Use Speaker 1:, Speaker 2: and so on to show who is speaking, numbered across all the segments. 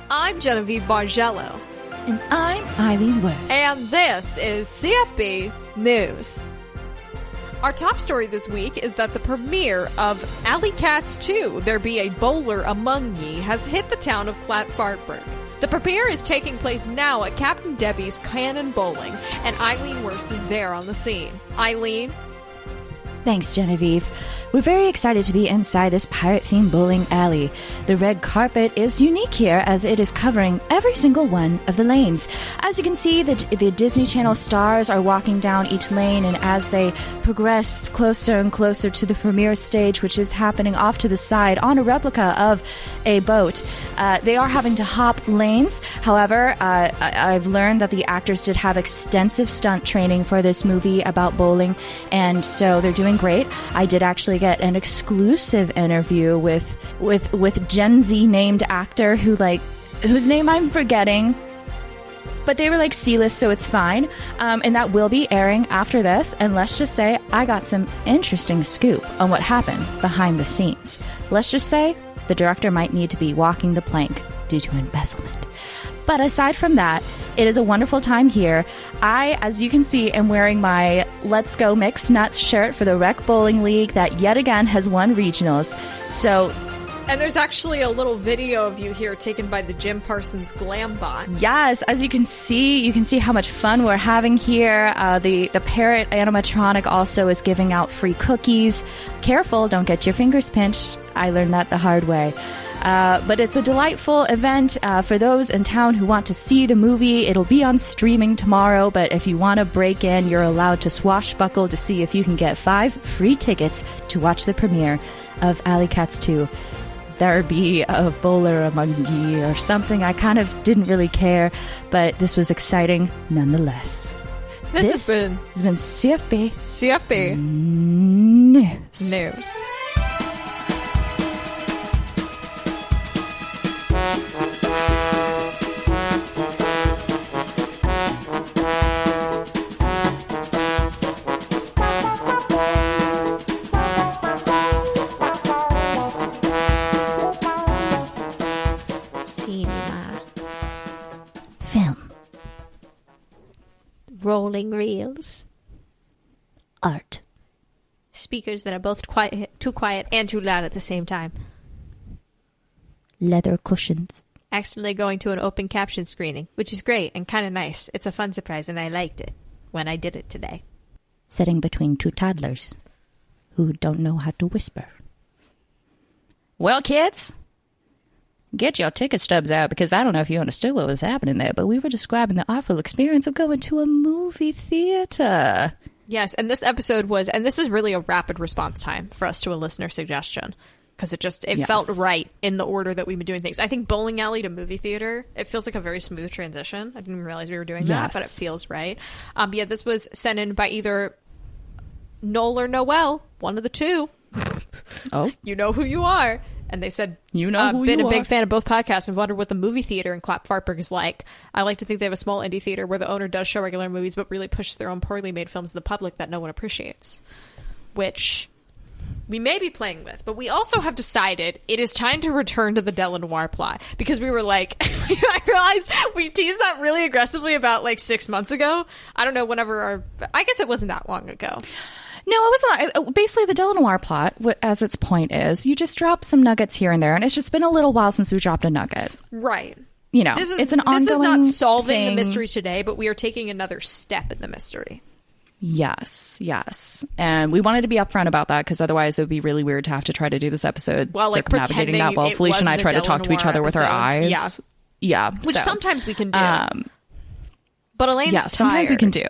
Speaker 1: I'm Genevieve Bargello.
Speaker 2: And I'm Eileen West.
Speaker 1: And this is CFB News. Our top story this week is that the premiere of Alley Cats 2, There Be a Bowler Among Ye, has hit the town of Clatfartburg. The premiere is taking place now at Captain Debbie's Cannon Bowling, and Eileen Wurst is there on the scene. Eileen?
Speaker 2: Thanks, Genevieve. We're very excited to be inside this pirate-themed bowling alley. The red carpet is unique here as it is covering every single one of the lanes. As you can see, the Disney Channel stars are walking down each lane, and as they progress closer and closer to the premiere stage, which is happening off to the side on a replica of a boat, they are having to hop lanes. However, I've learned that the actors did have extensive stunt training for this movie about bowling, and so they're doing great. I did actually get an exclusive interview with Gen Z named actor whose name I'm forgetting, but they were C-list, so it's fine. And that will be airing after this. And let's just say I got some interesting scoop on what happened behind the scenes. Let's just say the director might need to be walking the plank due to embezzlement. But aside from that, it is a wonderful time here. I, as you can see, am wearing my Let's Go Mixed Nuts shirt for the Rec Bowling League that yet again has won regionals.
Speaker 1: And there's actually a little video of you here taken by the Jim Parsons Glam Bot.
Speaker 2: Yes, as you can see how much fun we're having here. The parrot animatronic also is giving out free cookies. Careful, don't get your fingers pinched. I learned that the hard way. But it's a delightful event for those in town who want to see the movie. It'll be on streaming tomorrow, but if you want to break in, you're allowed to swashbuckle to see if you can get 5 free tickets to watch the premiere of Alley Cats 2. There be a bowler among ye or something. I kind of didn't really care, but this was exciting nonetheless.
Speaker 1: This has been
Speaker 2: CFB
Speaker 1: News.
Speaker 2: Film.
Speaker 1: Rolling reels.
Speaker 2: Art.
Speaker 1: Speakers that are both too quiet and too loud at the same time.
Speaker 2: Leather cushions.
Speaker 1: Accidentally going to an open caption screening, which is great and kind of nice. It's a fun surprise, and I liked it when I did it today.
Speaker 2: Sitting between 2 toddlers who don't know how to whisper. Well, kids, get your ticket stubs out, because I don't know if you understood what was happening there, but we were describing the awful experience of going to a movie theater.
Speaker 1: Yes, and this episode was, and this is really a rapid response time for us to a listener suggestion, because it felt right in the order that we've been doing things. I think bowling alley to movie theater, it feels like a very smooth transition. I didn't even realize we were doing that, but it feels right. Yeah, this was sent in by either Noel or Noel, one of the two.
Speaker 2: Oh.
Speaker 1: You know who you are. And they said,
Speaker 2: you know who
Speaker 1: been
Speaker 2: you
Speaker 1: a big
Speaker 2: are.
Speaker 1: fan of both podcasts and wondered what the movie theater in Clatfartburg is like. I like to think they have a small indie theater where the owner does show regular movies but really pushes their own poorly made films to the public that no one appreciates. Which we may be playing with, but we also have decided it is time to return to the Noire plot, because we were I realized we teased that really aggressively about 6 months ago. I don't know, I guess it wasn't that long ago.
Speaker 2: No, it was not. Basically, the Noire plot, as its point is, you just drop some nuggets here and there, and it's just been a little while since we dropped a nugget.
Speaker 1: Right.
Speaker 2: It's an ongoing
Speaker 1: This is not solving
Speaker 2: thing.
Speaker 1: the mystery today, but we are taking another step in the mystery.
Speaker 2: Yes. And we wanted to be upfront about that, because otherwise it would be really weird to have to try to do this episode circumnavigating that while Felicia and I try to talk to each other with our eyes. Yeah.
Speaker 1: Which sometimes we can do. But Elaine's tired.
Speaker 2: Sometimes we can do.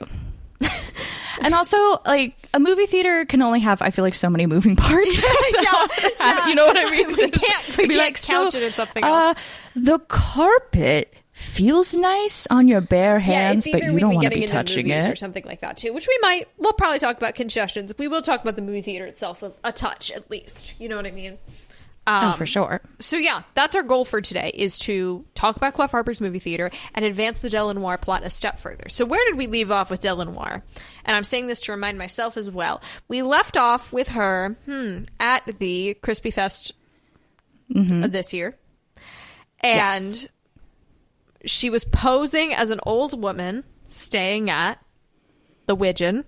Speaker 2: And also, a movie theater can only have, I feel so many moving parts.
Speaker 1: Yeah.
Speaker 2: You know what I mean?
Speaker 1: We can't couch it in something else.
Speaker 2: The carpet feels nice on your bare hands, but you don't want to be touching it.
Speaker 1: Or something like that, too, which we'll probably talk about congestions. We will talk about the movie theater itself with a touch, at least. You know what I mean?
Speaker 2: For sure.
Speaker 1: So yeah, that's our goal for today, is to talk about Clatfartburg's movie theater and advance the Noire plot a step further. So where did we leave off with Noire? And I'm saying this to remind myself as well. We left off with her at the Crispy Fest this year. And she was posing as an old woman staying at the Widgeon.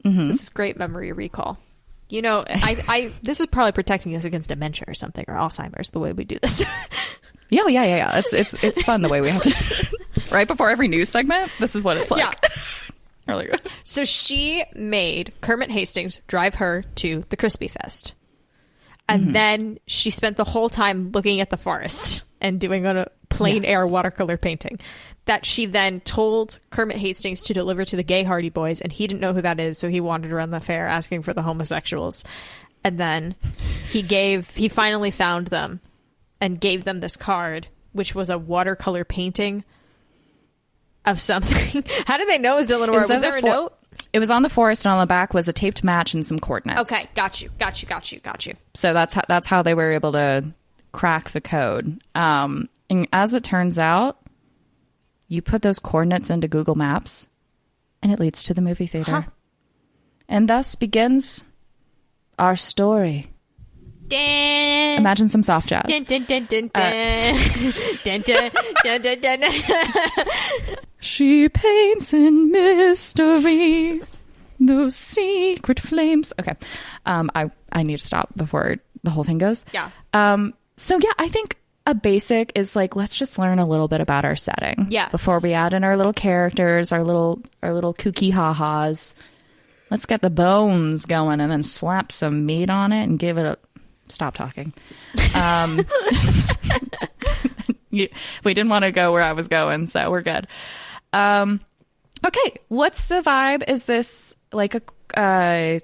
Speaker 1: This is great memory recall. You know, I this is probably protecting us against dementia or something, or Alzheimer's, the way we do this.
Speaker 2: Yeah. It's fun the way we have to. Right before every news segment, this is what it's like.
Speaker 1: Yeah.
Speaker 2: Really good.
Speaker 1: So she made Kermit Hastings drive her to the Crispy Fest. And then she spent the whole time looking at the forest and doing a plein air watercolor painting that she then told Kermit Hastings to deliver to the gay Hardy Boys, and he didn't know who that is, so he wandered around the fair asking for the homosexuals. And then he finally found them and gave them this card, which was a watercolor painting of something. How did they know it was Dylan Noire? Was there a note?
Speaker 2: It was on the forest, and on the back was a taped match and some coordinates.
Speaker 1: Okay, got you.
Speaker 2: So that's how they were able to crack the code. And as it turns out, you put those coordinates into Google Maps, and it leads to the movie theater. And thus begins our story.
Speaker 1: Dun.
Speaker 2: Imagine some soft jazz.
Speaker 1: Dun, dun, dun, dun, dun. Dun, dun, dun, dun, dun, dun.
Speaker 2: She paints in mystery those secret flames. Okay. I need to stop before the whole thing goes.
Speaker 1: Yeah.
Speaker 2: So yeah, I think a basic is like, let's just learn a little bit about our setting.
Speaker 1: Yes.
Speaker 2: Before we add in our little characters, our little kooky ha-has. Let's get the bones going and then slap some meat on it and give it a... Stop talking. We didn't want to go where I was going, so we're good. Okay, what's the vibe? Is this like a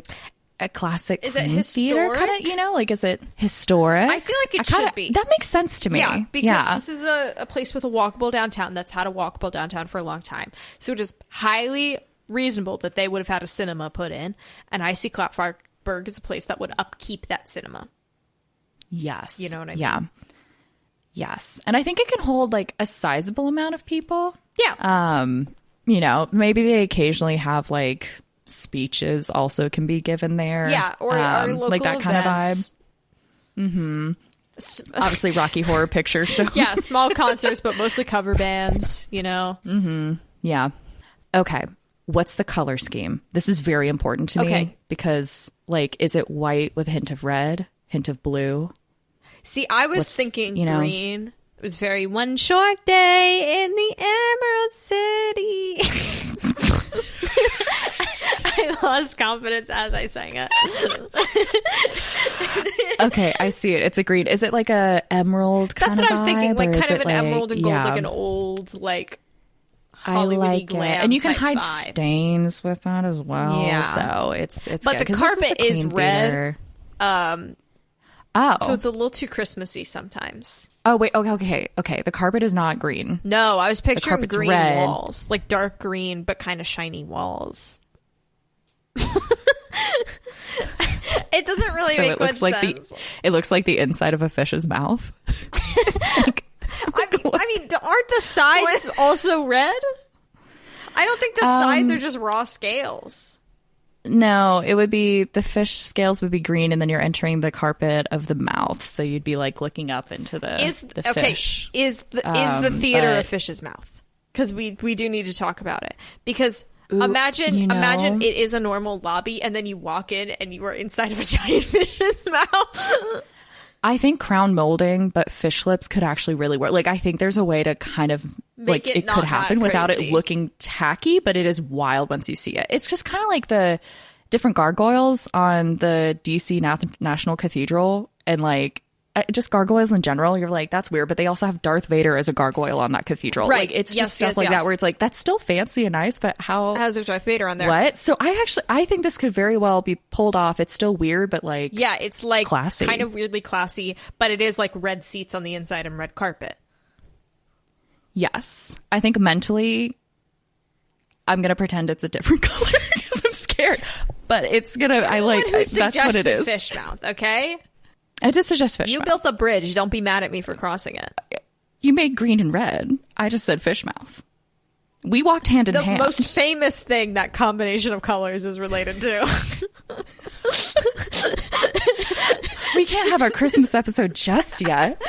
Speaker 2: classic?
Speaker 1: Is it historic?
Speaker 2: Kind of, you know, like, is it historic?
Speaker 1: I feel like it should be.
Speaker 2: That makes sense to me.
Speaker 1: Yeah, because this is a place with a walkable downtown that's had a walkable downtown for a long time. So it is highly reasonable that they would have had a cinema put in, and I see Clatfartburg as a place that would upkeep that cinema.
Speaker 2: Yes.
Speaker 1: You know what I mean?
Speaker 2: Yeah. Yes. And I think it can hold like a sizable amount of people.
Speaker 1: Yeah.
Speaker 2: You know, maybe they occasionally have like speeches also can be given there.
Speaker 1: Yeah. Or local
Speaker 2: like that
Speaker 1: events.
Speaker 2: Kind of vibe. Obviously Rocky Horror Picture Show.
Speaker 1: Yeah. Small concerts, but mostly cover bands, you know?
Speaker 2: Yeah. Okay. What's the color scheme? This is very important to me because like, is it white with a hint of red? Hint of blue.
Speaker 1: See, I was thinking green. It was very one short day in the Emerald City. I lost confidence as I sang it.
Speaker 2: Okay, I see it. It's a green. Is it like a emerald kind of vibe?
Speaker 1: That's what I was thinking. Like kind of an
Speaker 2: like,
Speaker 1: emerald and gold, like an old, like Hollywood-y glam
Speaker 2: and you can hide
Speaker 1: vibe.
Speaker 2: Stains with that as well.
Speaker 1: Yeah.
Speaker 2: So it's
Speaker 1: but
Speaker 2: good,
Speaker 1: the carpet is red.
Speaker 2: Oh.
Speaker 1: So it's a little too Christmassy sometimes.
Speaker 2: Oh, wait. Okay. The carpet is not green.
Speaker 1: No, I was picturing green
Speaker 2: red.
Speaker 1: walls. Like dark green, but kind of shiny walls. It doesn't really make much sense.
Speaker 2: It looks like the inside of a fish's mouth.
Speaker 1: I mean, aren't the sides also red? I don't think the sides are just raw scales.
Speaker 2: No, it would be the fish scales would be green, and then you're entering the carpet of the mouth, so you'd be like looking up into the fish.
Speaker 1: Is the theater a fish's mouth? Because we do need to talk about it. Because imagine it is a normal lobby, and then you walk in and you are inside of a giant fish's mouth.
Speaker 2: I think crown molding, but fish lips could actually really work. Like, I think there's a way to kind of
Speaker 1: make
Speaker 2: it could happen without it looking tacky, but it is wild once you see it. It's just kind of like the different gargoyles on the DC National Cathedral, and like just gargoyles in general. You're like, that's weird, but they also have Darth Vader as a gargoyle on that cathedral.
Speaker 1: Right.
Speaker 2: Like, it's just stuff like that where it's like, that's still fancy and nice, but how's
Speaker 1: there Darth Vader on there?
Speaker 2: What? So I think this could very well be pulled off. It's still weird, but like,
Speaker 1: yeah, it's like
Speaker 2: classy.
Speaker 1: Kind of weirdly classy, but it is like red seats on the inside and red carpet.
Speaker 2: Yes. I think mentally I'm going to pretend it's a different color because I'm scared, but it's going to, that's what it is.
Speaker 1: Fish mouth, okay?
Speaker 2: I did suggest fish
Speaker 1: mouth. You built a bridge. Don't be mad at me for crossing it.
Speaker 2: You made green and red. I just said fish mouth. We walked hand in hand.
Speaker 1: The most famous thing that combination of colors is related to.
Speaker 2: We can't have our Christmas episode just yet.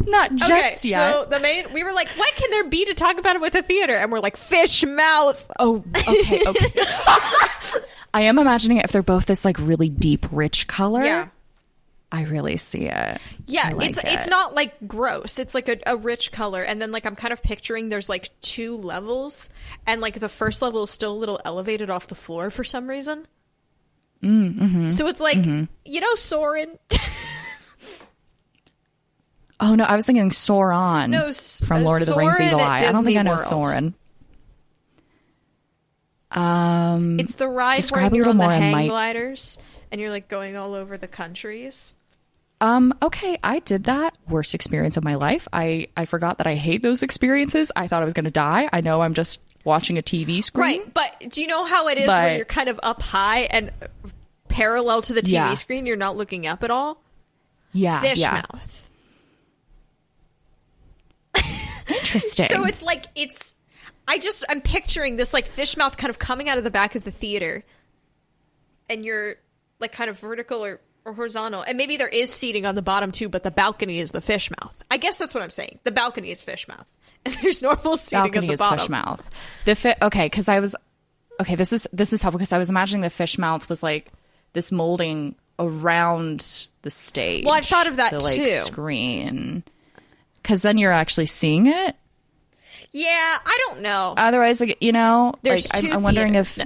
Speaker 2: Not just yet.
Speaker 1: So we were like, what can there be to talk about it with a theater? And we're like, fish mouth.
Speaker 2: Oh, okay. I am imagining it if they're both this like really deep, rich color.
Speaker 1: Yeah.
Speaker 2: I really see it.
Speaker 1: Yeah, it's not like gross. It's like a rich color. And then like I'm kind of picturing there's like 2 levels. And like the first level is still a little elevated off the floor for some reason. So it's like, Soren.
Speaker 2: Oh, no, I was thinking Sauron from Lord of the Rings Eagle Eye. I don't think I know Sauron.
Speaker 1: It's the ride where you're on the hang gliders and you're like going all over the countries.
Speaker 2: Okay, I did that. Worst experience of my life. I forgot that I hate those experiences. I thought I was going to die. I know I'm just watching a TV screen.
Speaker 1: Right, but do you know how it is where you're kind of up high and parallel to the TV screen? You're not looking up at all?
Speaker 2: Yeah.
Speaker 1: Fish mouth.
Speaker 2: Interesting.
Speaker 1: So it's like, I'm picturing this like fish mouth kind of coming out of the back of the theater and you're like kind of vertical or horizontal, and maybe there is seating on the bottom too, but the balcony is the fish mouth. I guess that's what I'm saying. The balcony is fish mouth and there's normal seating
Speaker 2: balcony
Speaker 1: at the
Speaker 2: is
Speaker 1: bottom.
Speaker 2: Fish mouth. This is helpful because I was imagining the fish mouth was like this molding around the stage.
Speaker 1: Well, I've thought of that
Speaker 2: the,
Speaker 1: too.
Speaker 2: Screen. Because then you're actually seeing it.
Speaker 1: Yeah, I don't know.
Speaker 2: Otherwise, like,
Speaker 1: there's
Speaker 2: like,
Speaker 1: 2
Speaker 2: I'm wondering if...
Speaker 1: No.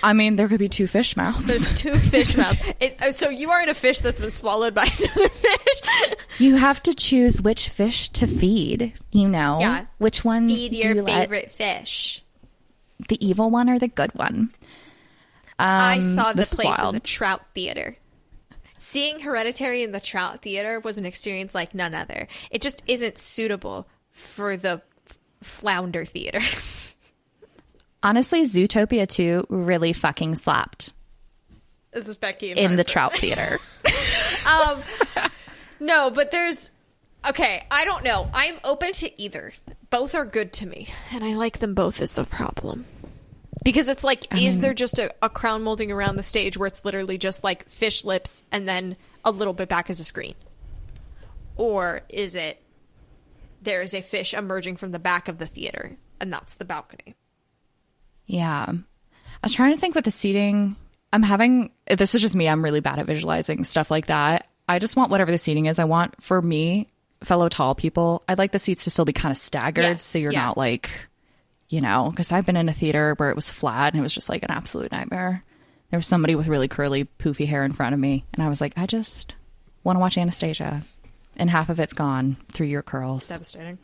Speaker 2: I mean, there could be 2 fish mouths.
Speaker 1: There's 2 fish mouths. So you are in a fish that's been swallowed by another fish.
Speaker 2: You have to choose which fish to feed,
Speaker 1: Yeah.
Speaker 2: Which one
Speaker 1: feed your favorite fish.
Speaker 2: The evil one or the good one?
Speaker 1: I saw the place in the Trout Theater. Seeing Hereditary in the Trout Theater was an experience like none other. It just isn't suitable for the Flounder Theater.
Speaker 2: Honestly, Zootopia 2 really fucking slapped.
Speaker 1: This is Becky
Speaker 2: in the Trout Theater.
Speaker 1: No, but there's... Okay, I don't know. I'm open to either. Both are good to me, and I like them both is the problem. Because it's like, is there just a crown molding around the stage where it's literally just like fish lips and then a little bit back as a screen? Or is it there is a fish emerging from the back of the theater and that's the balcony?
Speaker 2: Yeah. I was trying to think with the seating. This is just me. I'm really bad at visualizing stuff like that. I just want whatever the seating is. I want, for me, fellow tall people, I'd like the seats to still be kind of staggered. So you're not like... because I've been in a theater where it was flat and it was just like an absolute nightmare. There was somebody with really curly, poofy hair in front of me. And I was like, I just want to watch Anastasia. And half of it's gone through your curls.
Speaker 1: Devastating.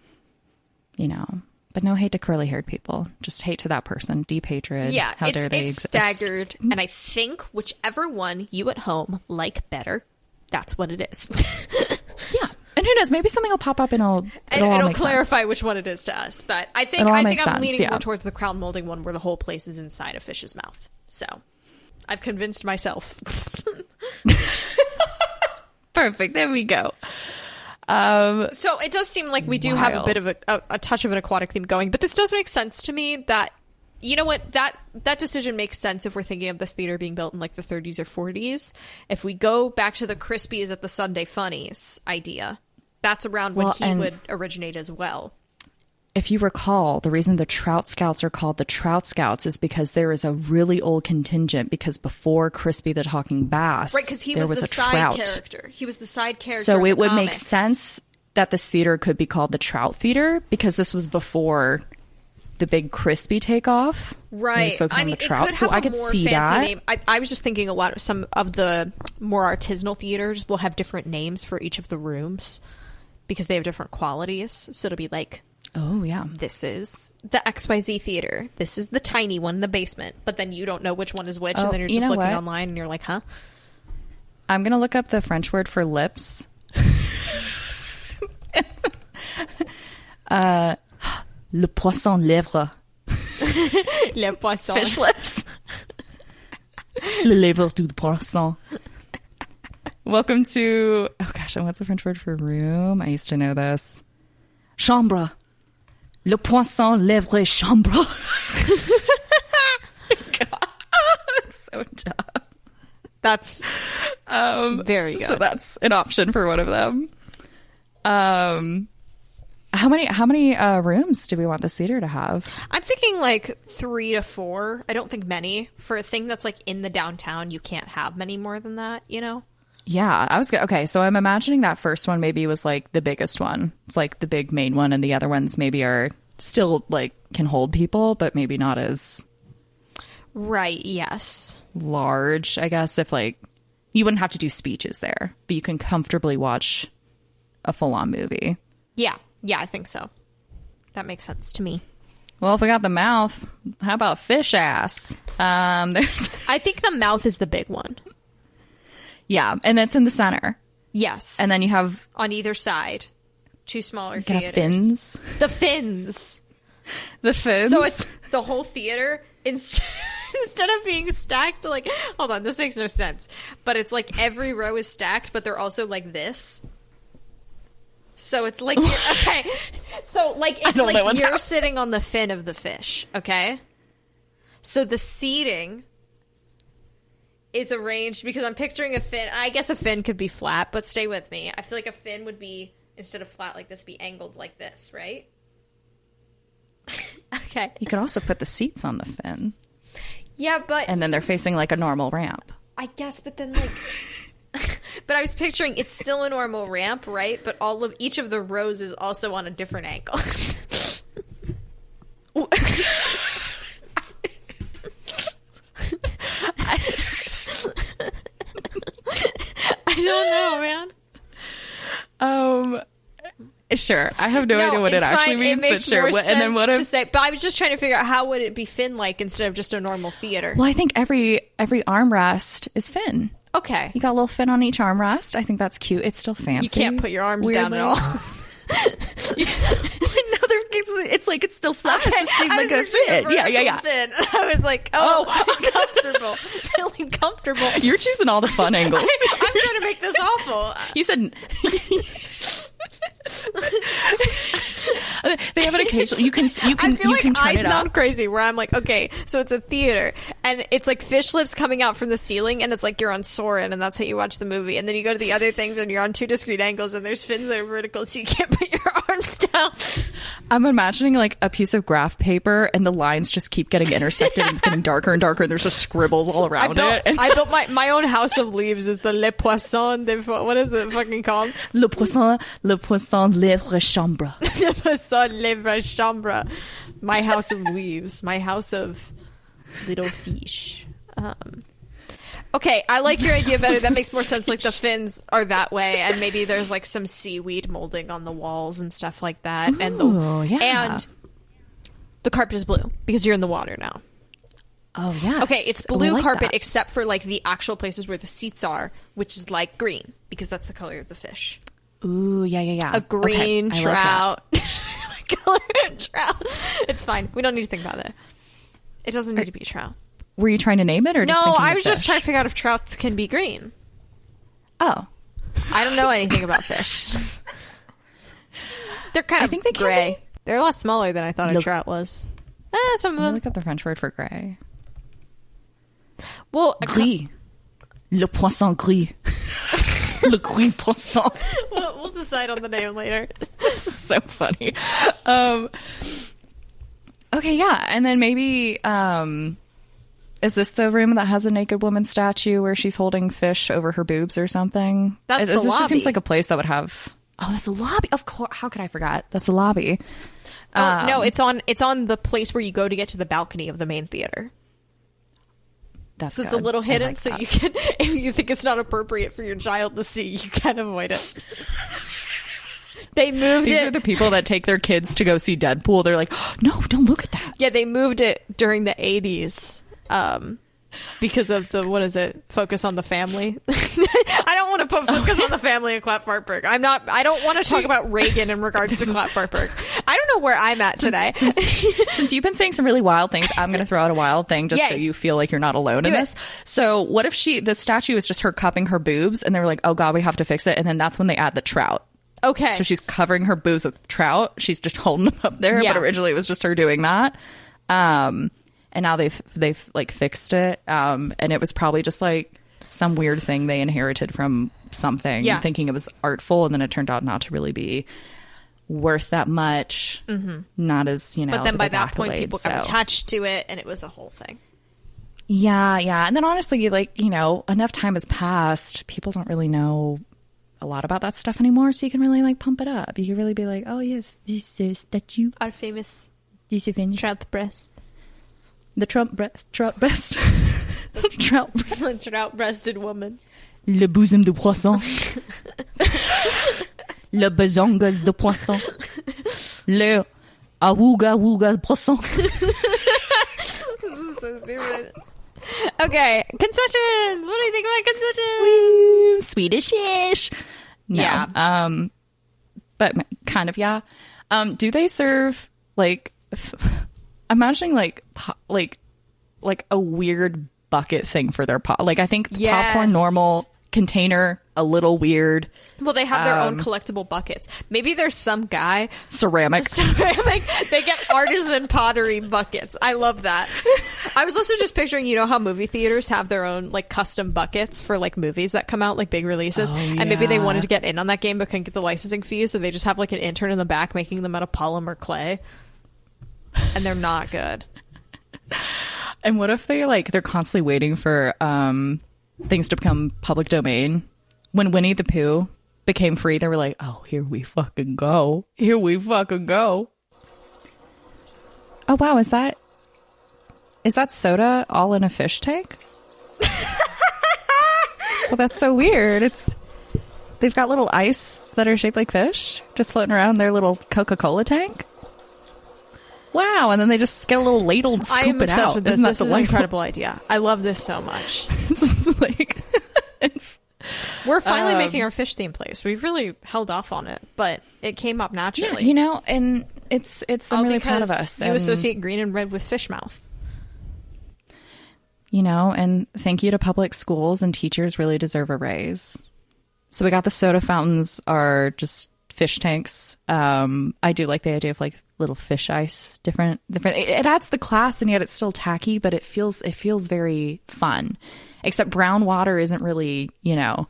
Speaker 2: But no hate to curly haired people. Just hate to that person. Deep hatred.
Speaker 1: Yeah,
Speaker 2: How dare they
Speaker 1: it's
Speaker 2: exist.
Speaker 1: staggered. And I think whichever one you at home like better, that's what it is.
Speaker 2: Yeah. And who knows? Maybe something will pop up and it'll
Speaker 1: clarify
Speaker 2: sense.
Speaker 1: which one it is to us. But I think I'm leaning more towards the crown molding one where the whole place is inside a fish's mouth. So I've convinced myself.
Speaker 2: Perfect. There we go.
Speaker 1: So it does seem like we do have a bit of a touch of an aquatic theme going, but this does make sense to me that, you know what, that decision makes sense if we're thinking of this theater being built in like the 30s or 40s. If we go back to the Crispies at the Sunday Funnies idea, that's around when he would originate as well.
Speaker 2: If you recall, the reason the Trout Scouts are called the Trout Scouts is because there is a really old contingent, because before Crispy the Talking Bass,
Speaker 1: right, because he was the side character. He was the side character.
Speaker 2: So it would make sense that this theater could be called the Trout Theater, because this was before the big Crispy takeoff.
Speaker 1: Right.
Speaker 2: I mean, it could have a more fancy
Speaker 1: name. I was just thinking some of the more artisanal theaters will have different names for each of the rooms because they have different qualities. So it'll be like,
Speaker 2: oh, yeah,
Speaker 1: this is the XYZ theater. This is the tiny one in the basement. But then you don't know which one is which. And then you're just looking online and you're like, huh?
Speaker 2: I'm going to look up the French word for lips. Le poisson lèvre.
Speaker 1: Le poisson.
Speaker 2: Fish lips. Le lèvre du poisson. Welcome to... Oh, gosh, and what's the French word for room? I used to know this. Chambre. Le poisson lèvre chambre. God. That's so dumb.
Speaker 1: That's very good.
Speaker 2: So that's an option for one of them. How many rooms do we want this theater to have?
Speaker 1: I'm thinking like 3 to 4. I don't think many. For a thing that's like in the downtown, you can't have many more than that, you know?
Speaker 2: Yeah, okay, so I'm imagining that first one maybe was like the biggest one. It's like the big main one, and the other ones maybe are still like can hold people, but maybe not as
Speaker 1: right, yes.
Speaker 2: large, I guess. If like you wouldn't have to do speeches there, but you can comfortably watch a full-on movie.
Speaker 1: Yeah, I think so. That makes sense to me.
Speaker 2: Well, if we got the mouth, how about fish ass?
Speaker 1: I think the mouth is the big one.
Speaker 2: Yeah, and it's in the center.
Speaker 1: Yes.
Speaker 2: And then you have...
Speaker 1: on either side, 2 smaller theaters.
Speaker 2: Fins.
Speaker 1: The fins.
Speaker 2: The fins.
Speaker 1: So it's the whole theater, instead of being stacked, like... hold on, this makes no sense. But it's like every row is stacked, but they're also like this. So it's like... okay. So like it's like you're sitting on the fin of the fish, okay? So the seating... is arranged because I'm picturing a fin. I guess a fin could be flat, but stay with me. I feel like a fin would be, instead of flat like this, be angled like this, right? Okay.
Speaker 2: You could also put the seats on the fin.
Speaker 1: Yeah, but...
Speaker 2: and then they're facing like a normal ramp.
Speaker 1: I guess, but then like... but I was picturing it's still a normal ramp, right? But each of the rows is also on a different angle. I don't know, man.
Speaker 2: Sure. I have no idea what it actually means, but sure.
Speaker 1: And then what if... to say, but I was just trying to figure out how would it be fin-like instead of just a normal theater.
Speaker 2: Well, I think every armrest is fin.
Speaker 1: Okay.
Speaker 2: You got a little fin on each armrest. I think that's cute. It's still fancy.
Speaker 1: You can't put your arms down at all.
Speaker 2: It's like it's still flat.
Speaker 1: Okay.
Speaker 2: It just seems like a fin. Yeah.
Speaker 1: Fin. I was like, comfortable. Feeling comfortable.
Speaker 2: You're choosing all the fun angles.
Speaker 1: I'm trying to make this awful.
Speaker 2: You said... they have an occasional... You can turn it
Speaker 1: sound
Speaker 2: up.
Speaker 1: crazy where I'm like, okay, so it's a theater and it's like fish lips coming out from the ceiling and it's like you're on Soarin' and that's how you watch the movie, and then you go to the other things and you're on 2 discrete angles and there's fins that are vertical so you can't put your arms down.
Speaker 2: I'm imagining like a piece of graph paper and the lines just keep getting intersected and it's getting darker and darker and there's just scribbles all around it.
Speaker 1: I built my own house of leaves. Is the Le Poisson what is it fucking called?
Speaker 2: Le Poisson lèvre chambre.
Speaker 1: Le Poisson lèvre chambre. My house of leaves. My house of little fish. Okay, I like your idea better. That makes more sense. Like the fins are that way, and maybe there's like some seaweed molding on the walls and stuff like that.
Speaker 2: Ooh,
Speaker 1: and the carpet is blue because you're in the water now.
Speaker 2: Oh yeah.
Speaker 1: Okay, it's blue carpet except for like the actual places where the seats are, which is like green because that's the color of the fish.
Speaker 2: Ooh, yeah.
Speaker 1: A green trout. Color trout. It's fine. We don't need to think about that. It doesn't need to be a trout.
Speaker 2: Were you trying to name it, or just
Speaker 1: no? I was just trying to figure out if trouts can be green.
Speaker 2: Oh,
Speaker 1: I don't know anything about fish. They're kind of gray. They're a lot smaller than I thought a trout was. Some of them.
Speaker 2: Look up the French word for gray.
Speaker 1: Well,
Speaker 2: gris. Le poisson gris. Le gris poisson.
Speaker 1: We'll decide on the name later.
Speaker 2: This is so funny. Okay, yeah, and then maybe. Is this the room that has a naked woman statue where she's holding fish over her boobs or something?
Speaker 1: That's the lobby.
Speaker 2: This just seems like a place that would have... Oh, that's the lobby. Of course. How could I forget? That's the lobby.
Speaker 1: No, it's on the place where you go to get to the balcony of the main theater.
Speaker 2: That's
Speaker 1: so it's a little hidden, so you can, if you think it's not appropriate for your child to see, you can avoid it. They moved
Speaker 2: These are the people that take their kids to go see Deadpool. They're like, oh, no, don't look at that.
Speaker 1: Yeah, they moved it during the 80s. Because of the focus on the family. I don't want to put focus on the family in Clatfartburg. I don't want to talk about Reagan in regards to Clatfartburg. I don't know where I'm at today.
Speaker 2: Since you've been saying some really wild things, I'm going to throw out a wild thing just so you feel like you're not alone in this. So what if the statue is just her cupping her boobs and they're like, oh god, we have to fix it, and then that's when they add the trout.
Speaker 1: Okay.
Speaker 2: So she's covering her boobs with trout. She's just holding them up there, but originally it was just her doing that. And now they've like fixed it, and it was probably just like some weird thing they inherited from something, thinking it was artful, and then it turned out not to really be worth that much. Not as, you know,
Speaker 1: but then
Speaker 2: the
Speaker 1: by
Speaker 2: big
Speaker 1: that point,
Speaker 2: accolades,
Speaker 1: people got attached to it, and it was a whole thing.
Speaker 2: Yeah. And then honestly, like, you know, enough time has passed. People don't really know a lot about that stuff anymore, so you can really like pump it up. You can really be like, oh yes, this is statue.
Speaker 1: Our famous
Speaker 2: trout
Speaker 1: breast.
Speaker 2: The trout breast. trout
Speaker 1: breasted woman.
Speaker 2: Le bosom de poisson. Le bezongas de poisson. Le awuga poisson.
Speaker 1: This is so stupid. Okay, concessions. What do you think about concessions?
Speaker 2: Woo, Swedish fish. No.
Speaker 1: Yeah.
Speaker 2: But kind of, yeah. Do they serve like? Imagining like a weird bucket thing for their pot. Like I think popcorn normal, container a little weird.
Speaker 1: Well, they have their own collectible buckets. Maybe there's some guy
Speaker 2: ceramic.
Speaker 1: They get artisan pottery buckets. I love that. I was also just picturing, you know how movie theaters have their own like custom buckets for like movies that come out, like big releases, and maybe they wanted to get in on that game but couldn't get the licensing fees, so they just have like an intern in the back making them out of polymer clay, and they're not good.
Speaker 2: And what if they're constantly waiting for things to become public domain? When Winnie the Pooh became free, they were like, oh, here we fucking go. Oh, wow. Is that soda all in a fish tank? Well, that's so weird. They've got little ice that are shaped like fish just floating around their little Coca-Cola tank. Wow, and then they just get a little ladle and scoop it out.
Speaker 1: I am obsessed with this.
Speaker 2: Isn't that
Speaker 1: this is an incredible idea. I love this so much. We're finally making our fish theme place. We've really held off on it, but it came up naturally.
Speaker 2: Yeah, you know, and it's I'm really proud of us.
Speaker 1: You associate green and red with fish mouth.
Speaker 2: You know, and thank you to public schools, and teachers really deserve a raise. So we got the soda fountains are just fish tanks. I do like the idea of like little fish ice, different. It adds the class, and yet it's still tacky, but it feels very fun. Except brown water isn't really, you know,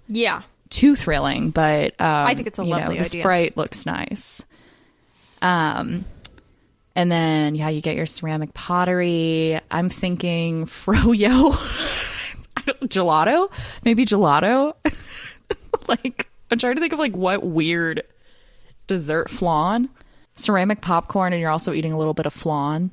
Speaker 2: too thrilling. But
Speaker 1: I think it's a lovely
Speaker 2: idea. The Sprite looks nice. And then you get your ceramic pottery. I'm thinking froyo, gelato, maybe gelato. Like I'm trying to think of like what weird dessert flan. Ceramic popcorn, and you're also eating a little bit of flan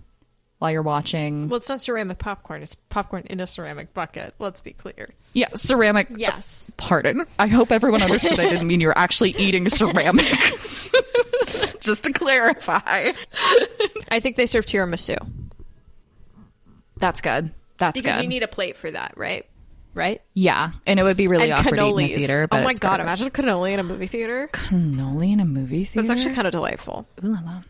Speaker 2: while you're watching.
Speaker 1: Well, it's not ceramic popcorn. It's popcorn in a ceramic bucket. Let's be clear.
Speaker 2: Yeah, ceramic.
Speaker 1: Yes.
Speaker 2: Pardon. I hope everyone understood I didn't mean you were actually eating ceramic. Just to clarify.
Speaker 1: I think they serve tiramisu.
Speaker 2: That's good.
Speaker 1: Because you need a plate for that, right? Right?
Speaker 2: Yeah. And it would be really awkward eating in a theater. But
Speaker 1: oh my God, imagine a cannoli in a movie theater.
Speaker 2: Cannoli in a movie theater?
Speaker 1: That's actually kind of delightful.
Speaker 2: Ooh la la.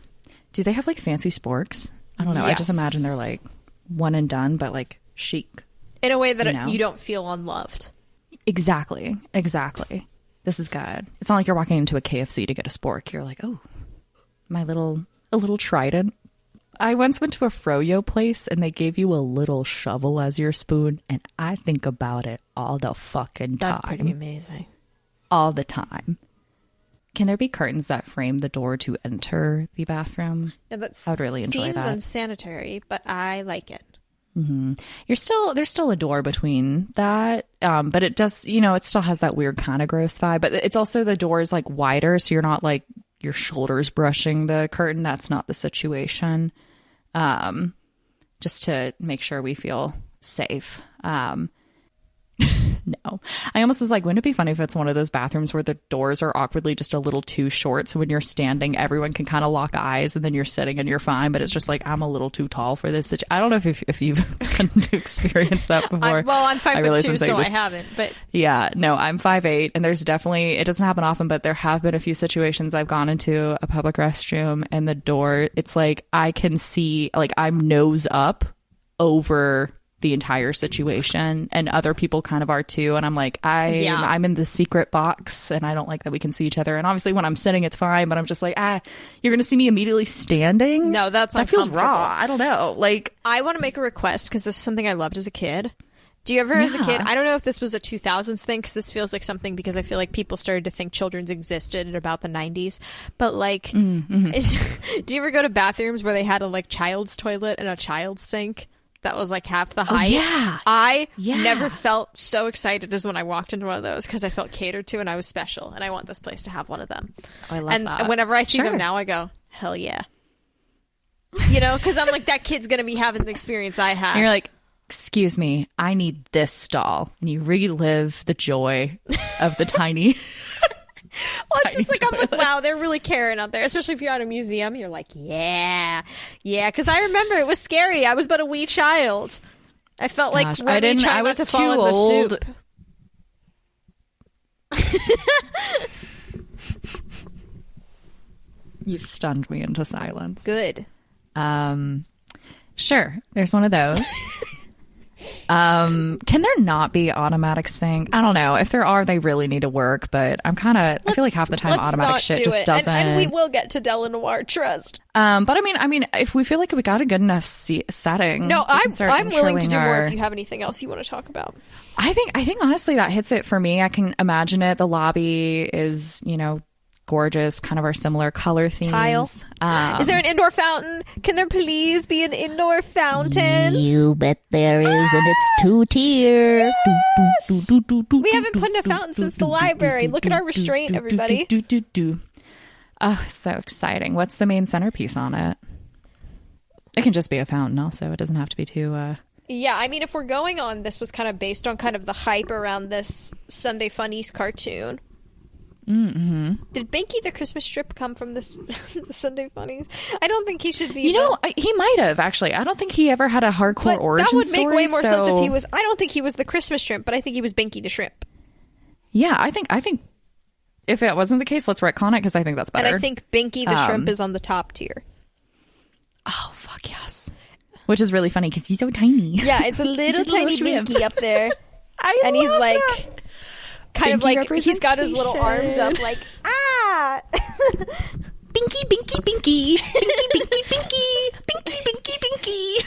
Speaker 2: Do they have like fancy sporks? I don't know. Yes. I just imagine they're like one and done, but like chic.
Speaker 1: In a way that you don't feel unloved.
Speaker 2: Exactly. This is good. It's not like you're walking into a KFC to get a spork. You're like, oh, a little trident. I once went to a froyo place and they gave you a little shovel as your spoon, and I think about it all the fucking time.
Speaker 1: That's pretty amazing.
Speaker 2: All the time. Can there be curtains that frame the door to enter the bathroom?
Speaker 1: Yeah, that
Speaker 2: I would really enjoy that.
Speaker 1: Seems unsanitary, but I like it.
Speaker 2: Mm-hmm. There's still a door between that, but it does, it still has that weird kind of gross vibe. But it's also the door is like wider, so you're not like your shoulders brushing the curtain. That's not the situation. Just to make sure we feel safe. No, I almost was like, wouldn't it be funny if it's one of those bathrooms where the doors are awkwardly just a little too short, so when you're standing everyone can kind of lock eyes, and then you're sitting and you're fine, but it's just like, I'm a little too tall for this. I don't know if you've experienced that before.
Speaker 1: I'm 5'2", so I haven't, but
Speaker 2: yeah, no, I'm 5'8", and there's definitely, it doesn't happen often, but there have been a few situations I've gone into a public restroom and the door, it's like I can see, like I'm nose up over the entire situation, and other people kind of are too, and I'm like, I'm in the secret box, and I don't like that we can see each other. And obviously when I'm sitting it's fine, but I'm just like, you're gonna see me immediately standing.
Speaker 1: No, that
Speaker 2: feels raw. I don't know, like
Speaker 1: I want to make a request, because this is something I loved as a kid, Do you ever, as a kid, I don't know if this was a 2000s thing, because this feels like something, because I feel like people started to think children's existed at about the 90s, but like, do you ever go to bathrooms where they had a like child's toilet and a child's sink that was like half the height? I never felt so excited as when I walked into one of those, because I felt catered to and I was special, and I want this place to have one of them.
Speaker 2: Oh, I love that.
Speaker 1: And whenever I see them now, I go, hell yeah. You know, because I'm like, that kid's going to be having the experience I had.
Speaker 2: And you're like, excuse me, I need this stall. And you relive the joy of the tiny.
Speaker 1: Well, it's just like, toilet. I'm like, wow, they're really caring out there. Especially if you're at a museum, you're like, yeah. Because I remember it was scary. I was but a wee child. I felt like I was too old.
Speaker 2: You stunned me into silence.
Speaker 1: Good.
Speaker 2: Sure, there's one of those. Can there not be automatic sync? I don't know. If there are, they really need to work, but I feel like half the time automatic shit just doesn't.
Speaker 1: And we will get to Della Noire, trust.
Speaker 2: But I mean, if we feel like we got a good enough setting,
Speaker 1: no, I'm willing to do more if you have anything else you want to talk about.
Speaker 2: I think honestly that hits it for me. I can imagine it. The lobby is, gorgeous, kind of our similar color themes.
Speaker 1: Tile. Is there an indoor fountain? Can there please be an indoor fountain?
Speaker 2: You bet there is, and it's 2-tier.
Speaker 1: Yes! We haven't put in a fountain since the library. Look at our restraint, everybody.
Speaker 2: Oh, so exciting. What's the main centerpiece on it? It can just be a fountain also. It doesn't have to be too...
Speaker 1: Yeah, I mean, if we're going on, this was kind of based on kind of the hype around this Sunday Funnies cartoon.
Speaker 2: Mm-hmm.
Speaker 1: Did Binky the Christmas strip come from this the Sunday Funnies? I don't think he should be.
Speaker 2: He might have actually. I don't think he ever had a hardcore origin story.
Speaker 1: That would make way more sense if he was. I don't think he was the Christmas shrimp, but I think he was Binky the shrimp.
Speaker 2: Yeah, I think if it wasn't the case, let's retcon it, because I think that's better.
Speaker 1: And I think Binky the shrimp is on the top tier.
Speaker 2: Oh fuck yes! Which is really funny because he's so tiny.
Speaker 1: Yeah, it's a little tiny Binky up there, and he's like.
Speaker 2: That.
Speaker 1: Kind
Speaker 2: Binky
Speaker 1: of like he's got his little arms up like
Speaker 2: Binky Binky Binky Binky Binky Binky Binky Binky Binky.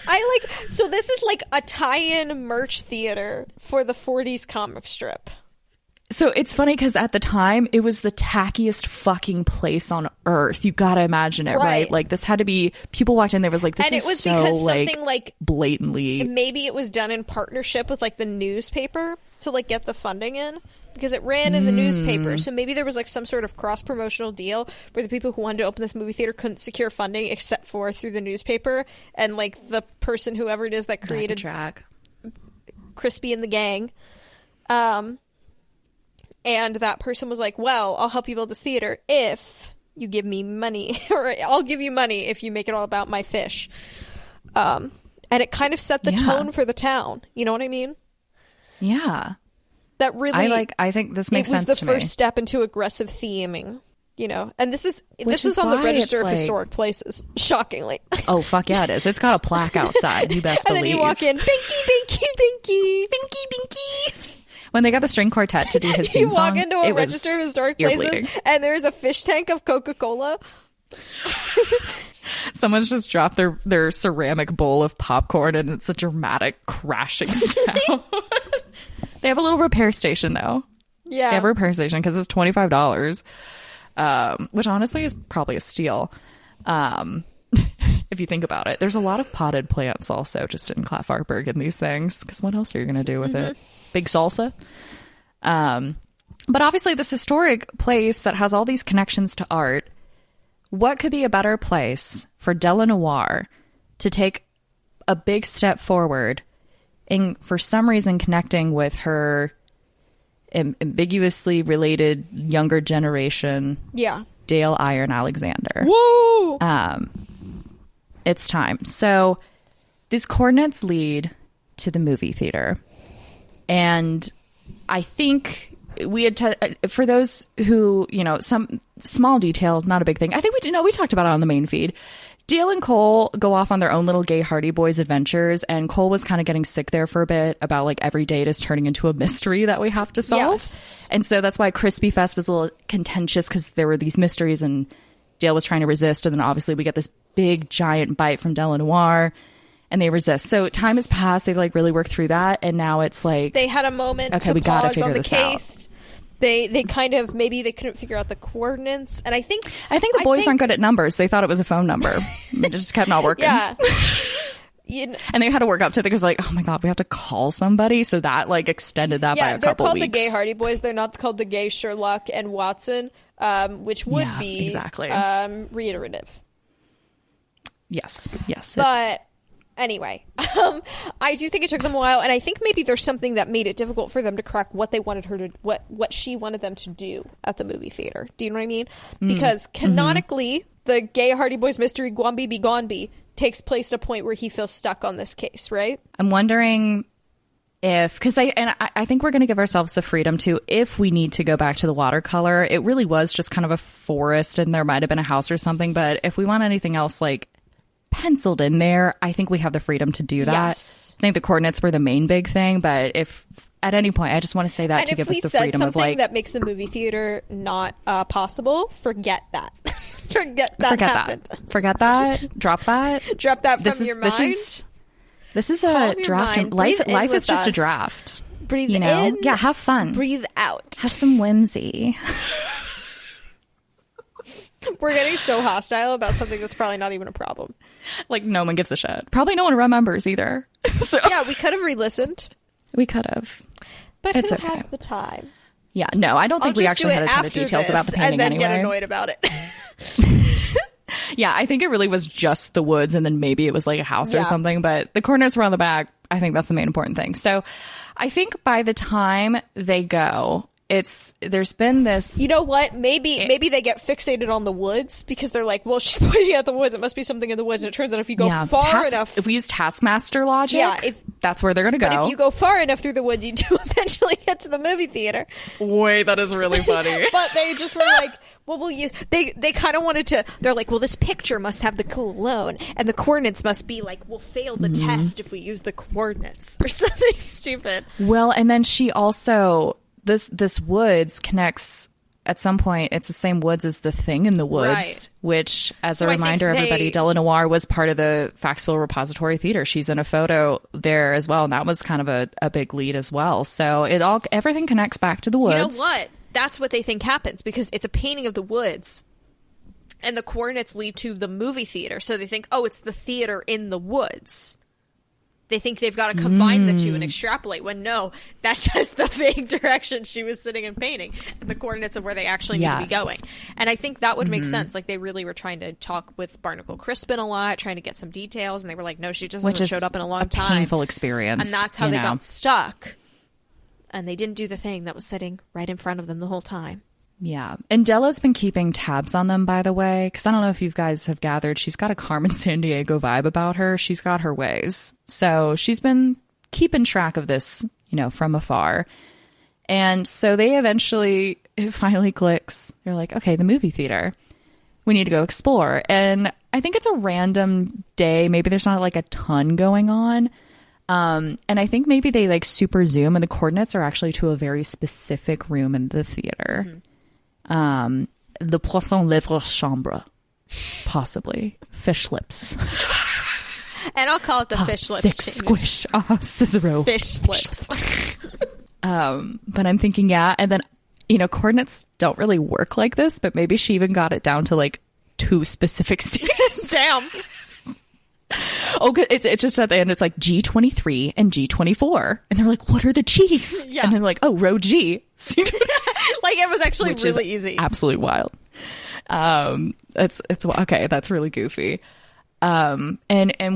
Speaker 1: I like, so this is like a tie-in merch theater for the 40s comic strip.
Speaker 2: So it's funny because at the time it was the tackiest fucking place on earth. You gotta imagine it, right? Like this had to be, people walked in there was like, this is so because something like blatantly,
Speaker 1: maybe it was done in partnership with like the newspaper to like get the funding in, because it ran in the newspaper. So maybe there was like some sort of cross promotional deal where the people who wanted to open this movie theater couldn't secure funding except for through the newspaper, and like the person, whoever it is that created Crispy and the gang, and that person was like, well, I'll help you build this theater if you give me money, or I'll give you money if you make it all about my fish. And it kind of set the tone for the town. You know what I mean?
Speaker 2: Yeah.
Speaker 1: That really,
Speaker 2: I think this makes sense to me.
Speaker 1: It was the first step into aggressive theming, and this is on the Register of Historic Places, shockingly.
Speaker 2: Oh, fuck yeah, it is. It's got a plaque outside, you best believe.
Speaker 1: And then you walk in, Binky, Binky, Binky, Binky, Binky.
Speaker 2: When they got the string quartet to do his theme
Speaker 1: song, you walk into a Register of Historic Places, and there's a fish tank of Coca-Cola.
Speaker 2: Someone's just dropped their ceramic bowl of popcorn, and it's a dramatic crashing sound. They have a little repair station, though. Yeah. They have a repair station because it's $25, which honestly is probably a steal. If you think about it. There's a lot of potted plants also just in Clatfartburg in these things, because what else are you going to do with it? Big salsa. But obviously this historic place that has all these connections to art, what could be a better place for Della Noire to take a big step forward in, for some reason, connecting with her ambiguously related younger generation, Dale Iron Alexander.
Speaker 1: Woo!
Speaker 2: It's time. So these coordinates lead to the movie theater. And I think we had for those who, some small detail, not a big thing. I think we talked about it on the main feed. Dale and Cole go off on their own little gay Hardy Boys adventures, and Cole was kind of getting sick there for a bit about like every date is turning into a mystery that we have to solve. Yes. And so that's why Crispy Fest was a little contentious, because there were these mysteries and Dale was trying to resist. And then obviously we get this big giant bite from Della Noire. and they resist. So time has passed. They've like really worked through that, and now it's like
Speaker 1: they had a moment
Speaker 2: okay,
Speaker 1: to
Speaker 2: we gotta
Speaker 1: pause
Speaker 2: figure
Speaker 1: on the
Speaker 2: this
Speaker 1: case. They kind of maybe they couldn't figure out the coordinates, and I think
Speaker 2: the boys aren't good at numbers. They thought it was a phone number. It just kept not working.
Speaker 1: Yeah.
Speaker 2: And they had to work up to it because like, oh my god, we have to call somebody. So that like extended that by a couple weeks.
Speaker 1: They're called the Gay Hardy Boys. They're not called the Gay Sherlock and Watson, which would be
Speaker 2: exactly
Speaker 1: reiterative.
Speaker 2: Yes.
Speaker 1: But anyway, I do think it took them a while, and I think maybe there's something that made it difficult for them to crack what they wanted her to, what she wanted them to do at the movie theater. Do you know what I mean? Because canonically, the Gay Hardy Boys mystery Gwambi Be Gonbi takes place at a point where he feels stuck on this case, right?
Speaker 2: I'm wondering if, because I think we're going to give ourselves the freedom to, if we need to go back to the watercolor, it really was just kind of a forest and there might have been a house or something. But if we want anything else like penciled in there, I think we have the freedom to do that.
Speaker 1: Yes.
Speaker 2: I think the coordinates were the main big thing, but if at any point, I just want to say that to give us the freedom of like,
Speaker 1: that makes the movie theater not possible, forget that. Forget that.
Speaker 2: Drop that.
Speaker 1: Drop that from your mind.
Speaker 2: This is a draft. Life is just a draft.
Speaker 1: Breathe in.
Speaker 2: Yeah, have fun.
Speaker 1: Breathe out.
Speaker 2: Have some whimsy.
Speaker 1: We're getting so hostile about something that's probably not even a problem.
Speaker 2: Like no one gives a shit. Probably no one remembers either. So.
Speaker 1: Yeah, we could have re-listened.
Speaker 2: We could have.
Speaker 1: But
Speaker 2: it's
Speaker 1: who
Speaker 2: okay.
Speaker 1: has the time?
Speaker 2: Yeah, no, I don't think we actually had a ton of details about the painting
Speaker 1: and then
Speaker 2: anyway.
Speaker 1: Get annoyed about it.
Speaker 2: Yeah, I think it really was just the woods and then maybe it was like a house or something, but the corners were on the back. I think that's the main important thing. So I think by the time they go, there's been this,
Speaker 1: you know what, maybe they get fixated on the woods because they're like, well, she's pointing at the woods, it must be something in the woods, and it turns out if you go far enough,
Speaker 2: if we use Taskmaster logic, that's where they're gonna go.
Speaker 1: But if you go far enough through the woods, you do eventually get to the movie theater.
Speaker 2: Wait, that is really funny.
Speaker 1: But they just were like, well, we'll use, they kind of wanted to, they're like, well, this picture must have the cologne and the coordinates must be like, we'll fail the test if we use the coordinates or something stupid.
Speaker 2: Well, and then she also, this woods connects at some point. It's the same woods as the Thing in the Woods, right. Which, as a reminder, everybody, Della Noire was part of the Faxville Repository Theater. She's in a photo there as well, and that was kind of a big lead as well. So everything connects back to the woods.
Speaker 1: You know what? That's what they think happens because it's a painting of the woods, and the coordinates lead to the movie theater. So they think, oh, it's the theater in the woods. They think they've got to combine the two and extrapolate, when no, that's just the vague direction she was sitting and painting, and the coordinates of where they actually need to be going. And I think that would make sense. Like, they really were trying to talk with Barnacle Crispin a lot, trying to get some details, and they were like, no, she just hasn't showed up in a long time.
Speaker 2: Painful experience.
Speaker 1: And that's how they got stuck. And they didn't do the thing that was sitting right in front of them the whole time.
Speaker 2: Yeah. And Della's been keeping tabs on them, by the way, because I don't know if you guys have gathered, she's got a Carmen Sandiego vibe about her. She's got her ways. So she's been keeping track of this, from afar. And so it finally clicks. They're like, okay, the movie theater. We need to go explore. And I think it's a random day. Maybe there's not like a ton going on. And I think maybe they like super zoom and the coordinates are actually to a very specific room in the theater. Mm-hmm. The Poisson Lèvres Chambre, possibly fish lips,
Speaker 1: and I'll call it the fish lips.
Speaker 2: Six squish, Cicero
Speaker 1: fish lips.
Speaker 2: But I'm thinking, and then coordinates don't really work like this, but maybe she even got it down to like 2 specific scenes.
Speaker 1: Damn.
Speaker 2: Okay, it's just at the end. It's like G23 and G24, and they're like, "What are the G's?"
Speaker 1: Yeah.
Speaker 2: And they're like, "Oh, row G."
Speaker 1: Like, it was actually really easy.
Speaker 2: Absolutely wild. It's okay. That's really goofy. And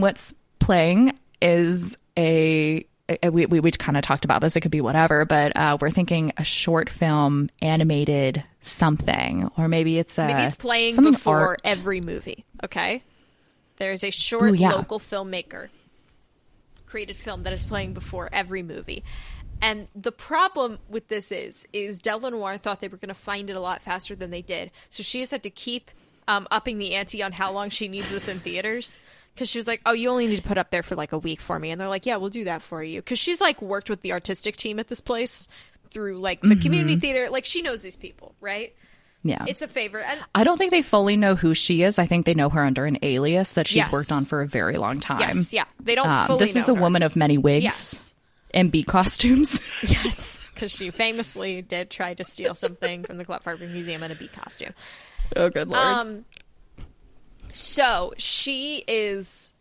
Speaker 2: what's playing is we kind of talked about this. It could be whatever, but we're thinking a short film, animated something, or maybe it's
Speaker 1: playing before every movie. Okay. There's a short local filmmaker created film that is playing before every movie. And the problem with this is Della Noire thought they were going to find it a lot faster than they did. So she just had to keep upping the ante on how long she needs this in theaters. Because she was like, oh, you only need to put up there for like a week for me. And they're like, yeah, we'll do that for you. Because she's like worked with the artistic team at this place through like the community theater. Like, she knows these people, right?
Speaker 2: Yeah.
Speaker 1: It's a favor. And
Speaker 2: I don't think they fully know who she is. I think they know her under an alias that she's worked on for a very long time.
Speaker 1: Yes, yeah. They don't fully
Speaker 2: This
Speaker 1: know
Speaker 2: is a
Speaker 1: her.
Speaker 2: woman of many wigs.
Speaker 1: Yes.
Speaker 2: And beat costumes.
Speaker 1: Yes, because she famously did try to steal something from the Clatfartburg Museum in a bee costume.
Speaker 2: Oh, good Lord.
Speaker 1: So she is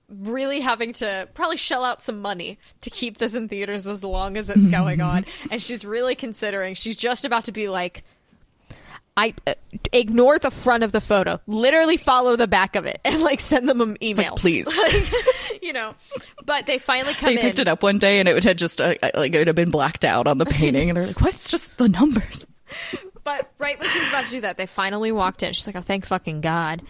Speaker 1: really having to probably shell out some money to keep this in theaters as long as it's going on. And she's really considering, she's just about to be like, I ignore the front of the photo, literally follow the back of it, and like send them an email.
Speaker 2: Like, please.
Speaker 1: You know, but they finally come in.
Speaker 2: They picked it up one day and it had just like it would have been blacked out on the painting. And they're like, what? It's just the numbers.
Speaker 1: But right when she was about to do that, they finally walked in. She's like, oh, thank fucking God.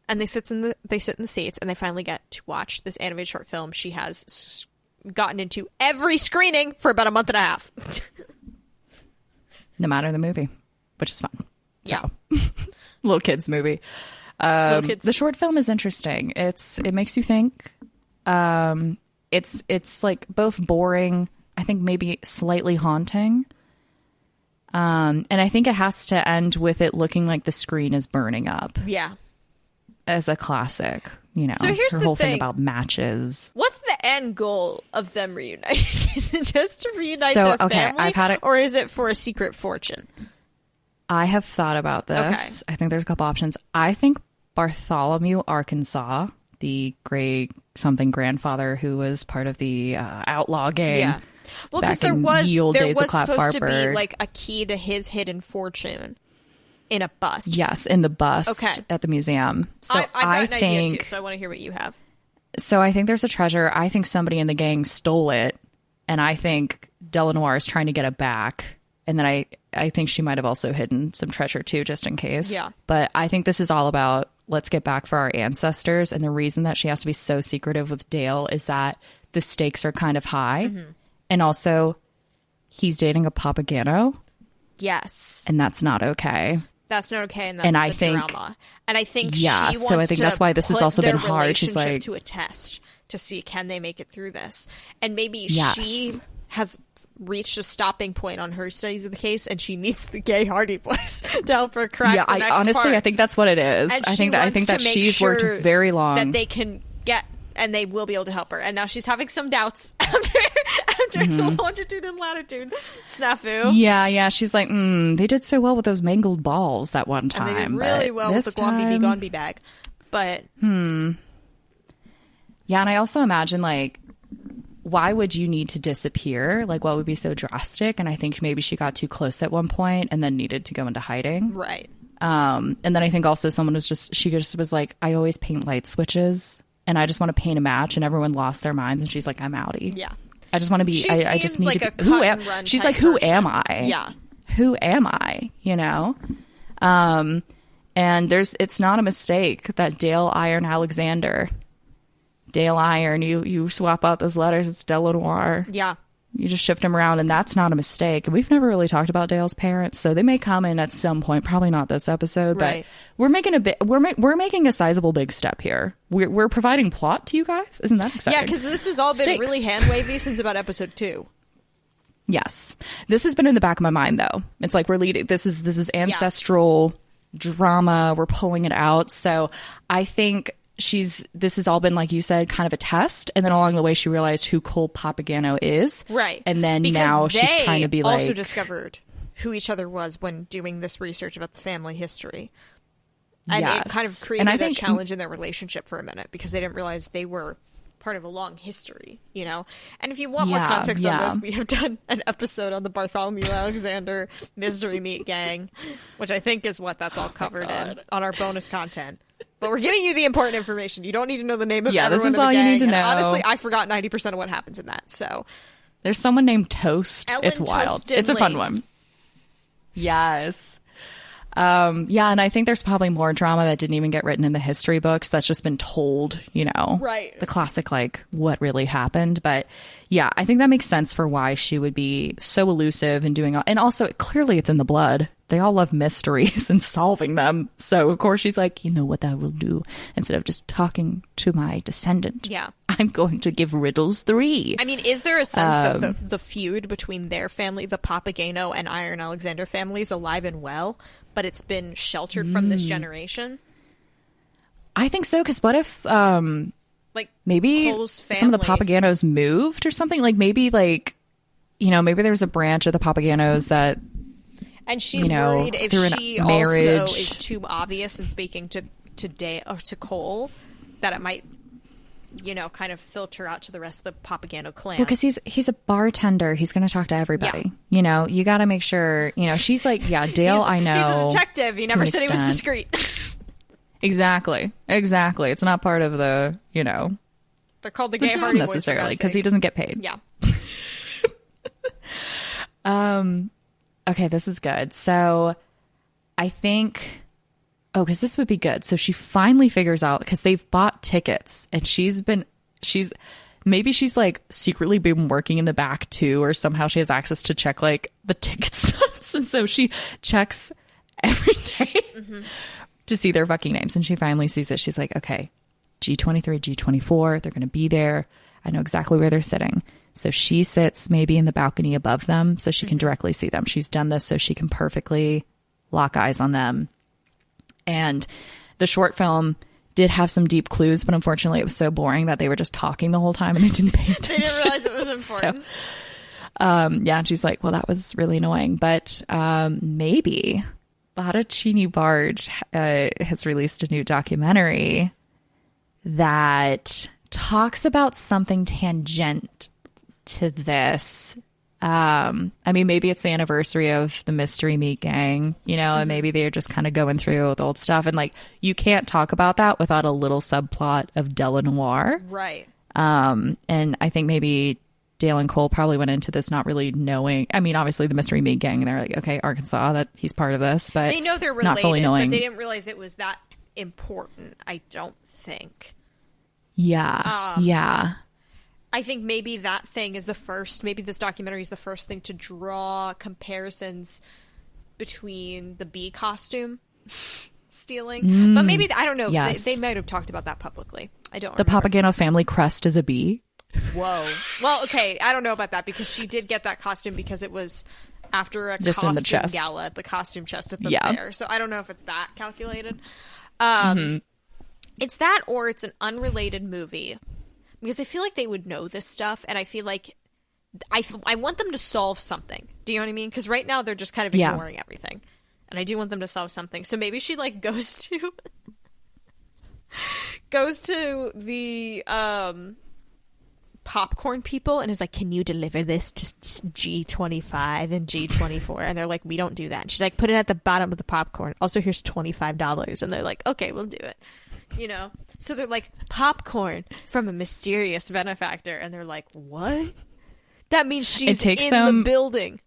Speaker 1: And they sit in the seats, and they finally get to watch this animated short film she has gotten into every screening for about a month and a half.
Speaker 2: No matter the movie, which is fun.
Speaker 1: Yeah.
Speaker 2: So. Little kids movie.
Speaker 1: Little kids.
Speaker 2: The short film is interesting. It makes you think. It's like both boring, I think maybe slightly haunting. And I think it has to end with it looking like the screen is burning up.
Speaker 1: Yeah.
Speaker 2: As a classic, you know.
Speaker 1: So here's
Speaker 2: her
Speaker 1: the
Speaker 2: whole thing
Speaker 1: thing
Speaker 2: about matches.
Speaker 1: What's the end goal of them reuniting? Is it just to reunite
Speaker 2: So,
Speaker 1: their
Speaker 2: okay,
Speaker 1: family? Or is it for a secret fortune?
Speaker 2: I have thought about this.
Speaker 1: Okay.
Speaker 2: I think there's a couple options. I think Bartholomew, Arkansas, the gray something grandfather who was part of the outlaw gang.
Speaker 1: Yeah. Well, because there
Speaker 2: in
Speaker 1: was
Speaker 2: the old days of
Speaker 1: supposed to be
Speaker 2: Clatfartburg.
Speaker 1: like a key to his hidden fortune in a bust.
Speaker 2: Yes, in the bust at the museum. So
Speaker 1: I've got an idea
Speaker 2: think,
Speaker 1: too, so I want to hear what you have.
Speaker 2: So I think there's a treasure. I think somebody in the gang stole it, and I think Delanoir is trying to get it back. And then I think she might have also hidden some treasure too, just in case.
Speaker 1: Yeah.
Speaker 2: But I think this is all about let's get back for our ancestors. And the reason that she has to be so secretive with Dale is that the stakes are kind of high. Mm-hmm. And also, he's dating a Papageno.
Speaker 1: Yes.
Speaker 2: And that's not okay.
Speaker 1: That's not okay, and that's the drama. And I think she wants
Speaker 2: so I think that's why this has also been hard.
Speaker 1: She's
Speaker 2: like
Speaker 1: to a test to see can they make it through this, and maybe she has reached a stopping point on her studies of the case, and she needs the gay Hardy Boys to help her crack. The next
Speaker 2: honestly,
Speaker 1: part.
Speaker 2: I think that's what it is.
Speaker 1: And
Speaker 2: I think that she's worked very long
Speaker 1: that they can get, and they will be able to help her. And now she's having some doubts after the longitude and latitude snafu.
Speaker 2: Yeah. She's like, they did so well with those mangled balls that one time.
Speaker 1: And they did really well with the Gwambi Be Gonbi bag. But
Speaker 2: yeah, and I also imagine like, why would you need to disappear? Like, what would be so drastic? And I think maybe she got too close at one point and then needed to go into hiding.
Speaker 1: Right.
Speaker 2: And then I think also someone was she just was like, I always paint light switches and I just want to paint a match, and everyone lost their minds, and she's like, I'm outie.
Speaker 1: Yeah.
Speaker 2: I just want to be,
Speaker 1: She
Speaker 2: I just
Speaker 1: seems
Speaker 2: need
Speaker 1: like
Speaker 2: to
Speaker 1: a
Speaker 2: be, who
Speaker 1: cut
Speaker 2: am,
Speaker 1: and run
Speaker 2: she's
Speaker 1: type
Speaker 2: like, who
Speaker 1: person.
Speaker 2: am I?
Speaker 1: Yeah.
Speaker 2: Who am I? You know? And it's not a mistake that Dale Iron Alexander, Dale Iron, you swap out those letters, it's Delanoir.
Speaker 1: Yeah.
Speaker 2: You just shift them around, and that's not a mistake. And we've never really talked about Dale's parents, so they may come in at some point. Probably not this episode,
Speaker 1: right.
Speaker 2: But we're making we're making a sizable big step here. We're providing plot to you guys. Isn't that exciting?
Speaker 1: Yeah, because this has all been really hand wavy since about episode 2.
Speaker 2: Yes, this has been in the back of my mind though. It's like we're leading. This is ancestral drama. We're pulling it out. So I think this has all been, like you said, kind of a test, and then along the way she realized who Cole Papageno is,
Speaker 1: right?
Speaker 2: And then
Speaker 1: because
Speaker 2: now she's trying to be like,
Speaker 1: also discovered who each other was when doing this research about the family history, and it kind of created a challenge in their relationship for a minute because they didn't realize they were part of a long history, you know. And if you want more context on this, we have done an episode on the Bartholomew Alexander Mystery Meat Gang, which I think is what that's all covered in on our bonus content. But we're giving you the important information. You don't need to know the name of everyone
Speaker 2: this is
Speaker 1: in the
Speaker 2: all
Speaker 1: gang.
Speaker 2: you need to know.
Speaker 1: And honestly, I forgot 90% of what happens in that. So
Speaker 2: there's someone named Toast.
Speaker 1: Ellen
Speaker 2: it's wild.
Speaker 1: Toast
Speaker 2: It's a fun
Speaker 1: Lane.
Speaker 2: one. Yes. And I think there's probably more drama that didn't even get written in the history books that's just been told, you know,
Speaker 1: right?
Speaker 2: The classic, like, what really happened. But yeah, I think that makes sense for why she would be so elusive and doing all, and also clearly it's in the blood. They all love mysteries and solving them. So of course she's like, you know what that will do, instead of just talking to my descendant.
Speaker 1: Yeah.
Speaker 2: I'm going to give Riddles 3.
Speaker 1: I mean, is there a sense that the feud between their family, the Papageno and Iron Alexander families, alive and well, but it's been sheltered from this generation?
Speaker 2: I think so, because what if
Speaker 1: like
Speaker 2: maybe
Speaker 1: Cole's family,
Speaker 2: some of the Papagenos moved or something? Like maybe maybe there's a branch of the Papagenos that,
Speaker 1: and she's worried if she also is too obvious in speaking to Cole, that it might, kind of filter out to the rest of the Papageno clan.
Speaker 2: Well, because he's a bartender. He's going to talk to everybody. Yeah. You got to make sure, she's like, yeah, Dale, I know.
Speaker 1: He's a detective. He never said he was discreet.
Speaker 2: Exactly. It's not part of the,
Speaker 1: They're called the gay Hardy Boys
Speaker 2: necessarily, because he doesn't get paid.
Speaker 1: Yeah.
Speaker 2: Okay, this is good. So I think, because this would be good. So she finally figures out, because they've bought tickets, and she's like secretly been working in the back too, or somehow she has access to check like the ticket stubs. And so she checks every day to see their fucking names. And she finally sees it. She's like, okay, G23, G24, they're going to be there. I know exactly where they're sitting. So she sits maybe in the balcony above them so she can directly see them. She's done this so she can perfectly lock eyes on them. And the short film did have some deep clues, but unfortunately it was so boring that they were just talking the whole time and they didn't pay attention.
Speaker 1: They didn't realize it was important.
Speaker 2: Yeah, and she's like, well, that was really annoying. But maybe Bottacini Barge has released a new documentary that talks about something tangent to this. I mean, maybe it's the anniversary of the Mystery Meat Gang, and maybe they're just kind of going through the old stuff. And like, you can't talk about that without a little subplot of Delanoir.
Speaker 1: Right.
Speaker 2: And I think maybe Dale and Cole probably went into this not really knowing. I mean, obviously the Mystery Meat Gang, and they're like, okay, Arkansas, that he's part of this, but
Speaker 1: they know they're related,
Speaker 2: not fully knowing.
Speaker 1: But they didn't realize it was that important, I don't think.
Speaker 2: Yeah. Yeah.
Speaker 1: I think maybe that thing is the first, maybe this documentary is the first thing to draw comparisons between the bee costume stealing. But maybe, I don't know,
Speaker 2: yes.
Speaker 1: they might have talked about that publicly. I don't
Speaker 2: The
Speaker 1: remember.
Speaker 2: Papageno family crest is a bee.
Speaker 1: Whoa. Well, okay, I don't know about that, because she did get that costume because it was after a
Speaker 2: just in the
Speaker 1: costume
Speaker 2: chest.
Speaker 1: gala at the costume chest at the
Speaker 2: Yeah.
Speaker 1: fair. So I don't know if it's that calculated. It's that, or it's an unrelated movie. Because I feel like they would know this stuff, and I feel like I want them to solve something. Do you know what I mean? Because right now they're just kind of ignoring everything. And I do want them to solve something. So maybe she, like, goes to the popcorn people and is like, can you deliver this to G25 and G24? And they're like, we don't do that. And she's like, put it at the bottom of the popcorn. Also, here's $25. And they're like, okay, we'll do it. So they're like, popcorn from a mysterious benefactor, and they're like, what? That means she's in the building.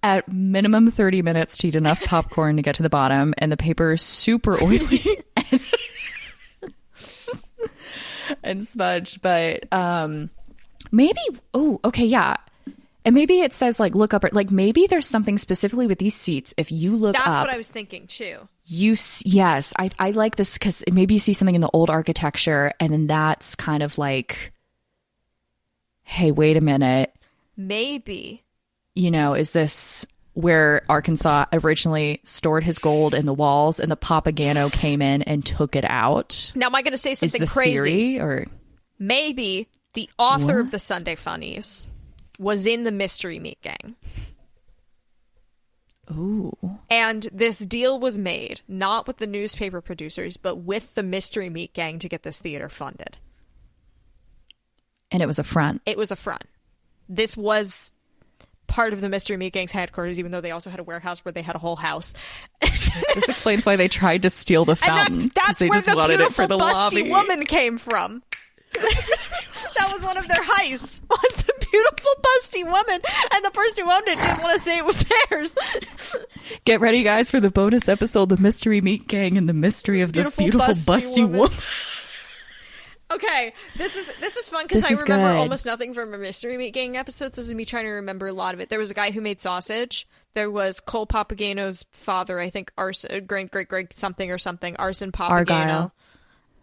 Speaker 2: At minimum 30 minutes to eat enough popcorn to get to the bottom, and the paper is super oily and smudged. But maybe, okay, yeah. And maybe it says, like, look up, like, maybe there's something specifically with these seats. If you look up.
Speaker 1: That's what I was thinking, too.
Speaker 2: Yes, I like this, because maybe you see something in the old architecture, and then that's kind of like, hey, wait a minute.
Speaker 1: Maybe.
Speaker 2: Is this where Arkansas originally stored his gold in the walls, and the Papageno came in and took it out?
Speaker 1: Now, am I going to say something crazy? Or maybe the author of the Sunday Funnies was in the Mystery Meat Gang.
Speaker 2: Ooh.
Speaker 1: And this deal was made, not with the newspaper producers, but with the Mystery Meat Gang to get this theater funded.
Speaker 2: And it was a front.
Speaker 1: It was a front. This was part of the Mystery Meat Gang's headquarters, even though they also had a warehouse where they had a whole house.
Speaker 2: This explains why they tried to steal the fountain.
Speaker 1: And that's
Speaker 2: they
Speaker 1: where
Speaker 2: just
Speaker 1: the
Speaker 2: wanted
Speaker 1: beautiful
Speaker 2: it for the
Speaker 1: busty
Speaker 2: lobby.
Speaker 1: woman came from. That was one of their heists, was the beautiful busty woman, and the person who owned it didn't want to say it was theirs.
Speaker 2: Get ready, guys, for the bonus episode, The Mystery Meat Gang and the Mystery of the Beautiful Busty Woman.
Speaker 1: Okay, this is fun, because I remember almost nothing from a Mystery Meat Gang episodes. This is me trying to remember a lot of it. There was a guy who made sausage. There was Cole Papageno's father, I think, Arson, great something or something, Arson Papageno.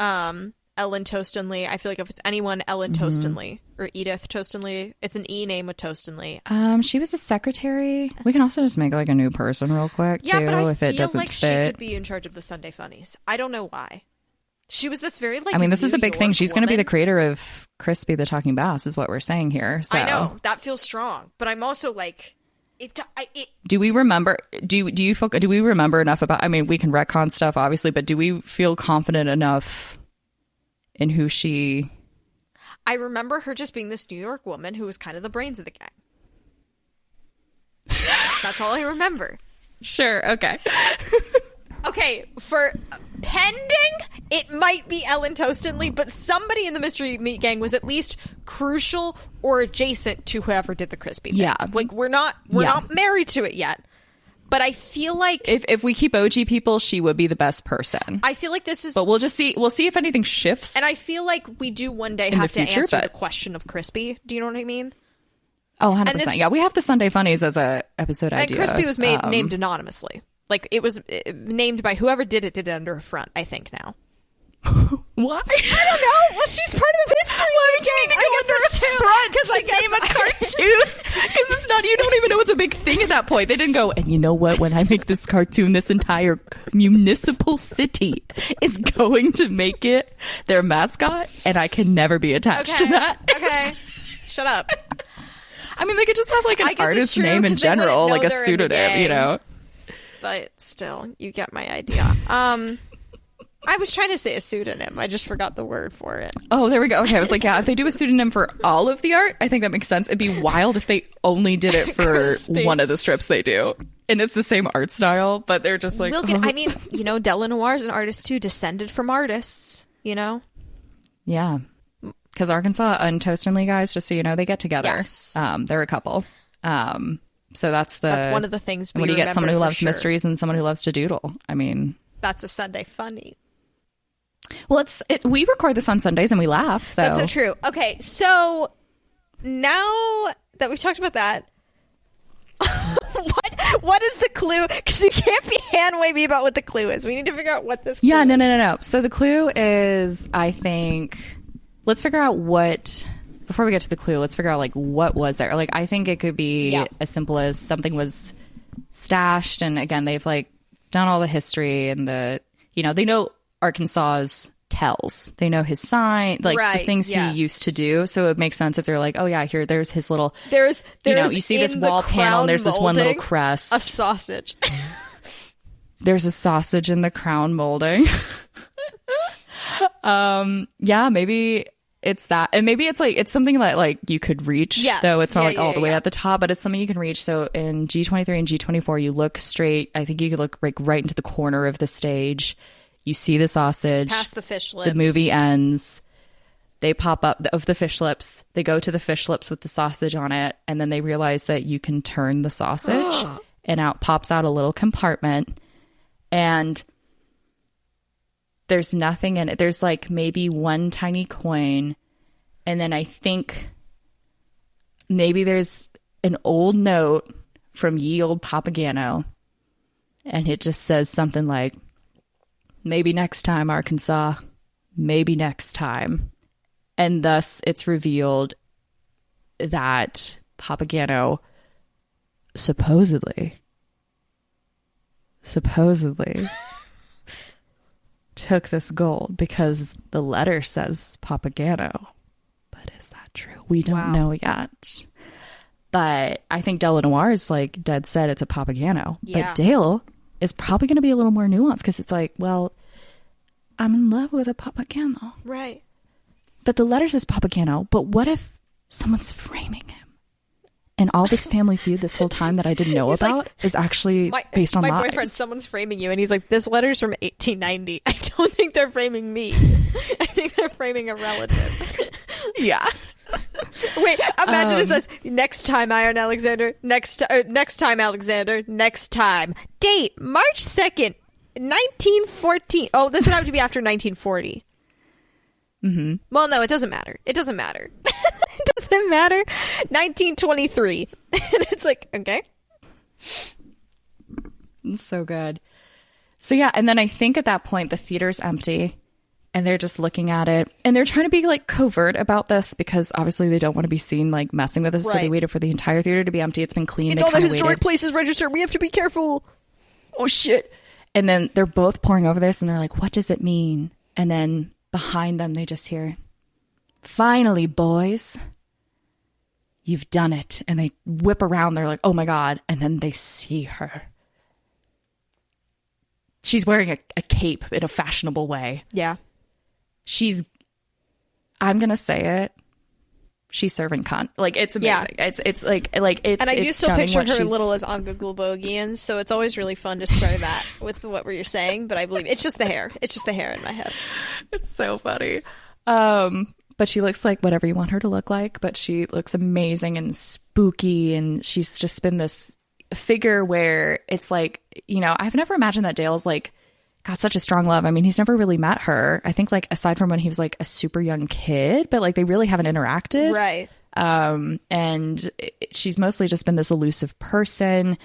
Speaker 2: Argyle.
Speaker 1: Ellen Tostenley. I feel like if it's anyone Ellen Tostenley or Edith Tostenley, it's an E name with Tostenley.
Speaker 2: She was a secretary. We can also just make like a new person real quick too,
Speaker 1: but I
Speaker 2: if it
Speaker 1: feel
Speaker 2: doesn't
Speaker 1: like
Speaker 2: fit.
Speaker 1: she could be in charge of the Sunday Funnies. I don't know why. She was this very like.
Speaker 2: I mean, this is a big thing. She's going to be the
Speaker 1: woman.
Speaker 2: creator of Crispy the Talking Bass, is what we're saying here. So.
Speaker 1: I know that feels strong, but I'm also like,
Speaker 2: do we remember? Do we remember enough about? I mean, we can retcon stuff, obviously, but do we feel confident enough in who she?
Speaker 1: I remember her just being this New York woman who was kind of the brains of the gang. That's all I remember.
Speaker 2: Sure. Okay.
Speaker 1: Okay, for pending, it might be Ellen Tostenley, but somebody in the Mystery Meat Gang was at least crucial or adjacent to whoever did the Crispy thing.
Speaker 2: Yeah.
Speaker 1: Like, we're not married to it yet. But I feel like
Speaker 2: if we keep OG people, she would be the best person.
Speaker 1: I feel like this is.
Speaker 2: But we'll just see. We'll see if anything shifts.
Speaker 1: And I feel like we do one day have to answer the question of Crispy. Do you know what I mean?
Speaker 2: Oh, 100%. Yeah, we have the Sunday Funnies as a episode idea.
Speaker 1: And Crispy was named anonymously. Like, it was named by whoever did it under a front, I think, now.
Speaker 2: Why?
Speaker 1: I don't know. Well, she's part of the mystery. I guess that's true. Because I guess
Speaker 2: name a cartoon. Because it's not. You don't even know it's a big thing at that point. They didn't go. And you know what? When I make this cartoon, this entire municipal city is going to make it their mascot, and I can never be attached to that.
Speaker 1: Okay. Shut up.
Speaker 2: I mean, they could just have like an artist name in general, like a pseudonym, you know.
Speaker 1: But still, you get my idea. I was trying to say a pseudonym. I just forgot the word for it.
Speaker 2: Oh, there we go. Okay, I was like, yeah, if they do a pseudonym for all of the art, I think that makes sense. It'd be wild if they only did it for one of the strips they do. And it's the same art style, but they're just like...
Speaker 1: I mean, you know, Della Noire is an artist too, descended from artists, you know?
Speaker 2: Yeah. Because Arkansas and Tostenley guys, just so you know, they get together.
Speaker 1: Yes.
Speaker 2: They're a couple. So that's one
Speaker 1: of the things we
Speaker 2: when you get someone who loves
Speaker 1: sure.
Speaker 2: mysteries and someone who loves to doodle. I mean...
Speaker 1: That's a Sunday funny.
Speaker 2: Well, we record this on Sundays and we laugh. So
Speaker 1: that's so true. Okay, so now that we've talked about that, what is the clue? Because you can't be hand wavy about what the clue is. We need to figure out what this. Clue is.
Speaker 2: No. So the clue is, I think, let's figure out what. Before we get to the clue, let's figure out like what was there. Like I think it could be as simple as something was stashed, and again they've like done all the history and the they know Arkansas's tells. They know his sign, like the things he used to do. So it makes sense if they're like, oh yeah, there's his little.
Speaker 1: There's
Speaker 2: you see this wall panel and there's this one little crest.
Speaker 1: A sausage.
Speaker 2: There's a sausage in the crown molding. Maybe it's that, and maybe it's something that like you could reach. Though it's not all the way at the top, but it's something you can reach. So in G23 and G24, you look straight. I think you could look like right into the corner of the stage. You see the sausage.
Speaker 1: Past the fish lips.
Speaker 2: The movie ends. They pop up of the fish lips. They go to the fish lips with the sausage on it, and then they realize that you can turn the sausage, and out pops out a little compartment, and there's nothing in it. There's like maybe one tiny coin, and then I think maybe there's an old note from ye old Papagano, and it just says something like, maybe next time, Arkansas, maybe next time. And thus it's revealed that Papagano supposedly took this gold because the letter says Papagano. But is that true? We don't know yet. But I think Della Noire is like dead set it's a Papagano.
Speaker 1: Yeah.
Speaker 2: But Dale is probably going to be a little more nuanced because it's like, well, I'm in love with a Papagano.
Speaker 1: Right.
Speaker 2: But the letter says Papagano, but what if someone's framing him? And all this family feud this whole time that I didn't know about is actually based on lies.
Speaker 1: My boyfriend, someone's framing you, and he's like, this letter's from 1890. I don't think they're framing me. I think they're framing a relative.
Speaker 2: Yeah.
Speaker 1: Wait, imagine it says, next time, Iron Alexander, next time, Alexander, next time. Date, March 2nd, 1914. Oh, this would have to be after 1940.
Speaker 2: Mm-hmm.
Speaker 1: Well, no, it doesn't matter. It doesn't matter. It doesn't matter. 1923. And it's like, okay.
Speaker 2: So good. So yeah, and then I think at that point the theater's empty. and they're just looking at it, and they're trying to be like covert about this because obviously they don't want to be seen like messing with us. So they waited for the entire theater to be empty. It's been clean.
Speaker 1: It's all the historic places register. We have to be careful.
Speaker 2: Oh shit. And then they're both pouring over this, and they're like, what does it mean? And then behind them they just hear, finally, boys, you've done it. And they whip around. They're like, oh my God. And then they see her. She's wearing a cape in a fashionable way.
Speaker 1: Yeah.
Speaker 2: I'm going to say it. She's serving cunt. Like, it's amazing. Yeah. It's like it's.
Speaker 1: And I do
Speaker 2: it's
Speaker 1: still picture her little as Anga Globogian, so it's always really fun to square that with what you're saying. But I believe it's just the hair. It's just the hair in my head.
Speaker 2: It's so funny. But she looks like whatever you want her to look like. But she looks amazing and spooky, and she's just been this figure where it's like, you know, I've never imagined that Dale's like got such a strong love. I mean, he's never really met her. I think like aside from when he was like a super young kid, but like they really haven't interacted.
Speaker 1: Right.
Speaker 2: And she's mostly just been this elusive person,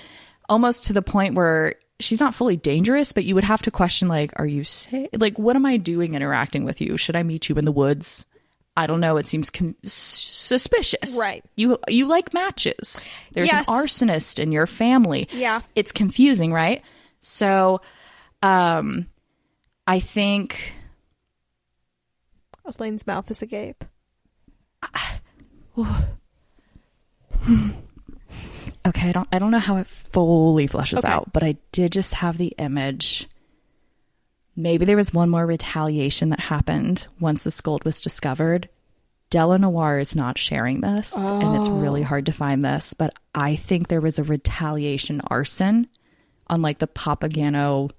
Speaker 2: almost to the point where she's not fully dangerous, but you would have to question, like, are you safe? Like, what am I doing interacting with you? Should I meet you in the woods? I don't know. It seems suspicious.
Speaker 1: Right.
Speaker 2: You like matches. There's
Speaker 1: yes.
Speaker 2: an arsonist in your family.
Speaker 1: Yeah.
Speaker 2: It's confusing, right? So, I think
Speaker 1: Elaine's mouth is agape.
Speaker 2: Okay, I don't know how it fully fleshes out, but I did just have the image. Maybe there was one more retaliation that happened once the Scold was discovered. Della Noire is not sharing this, and it's really hard to find this, but I think there was a retaliation arson on like the Papageno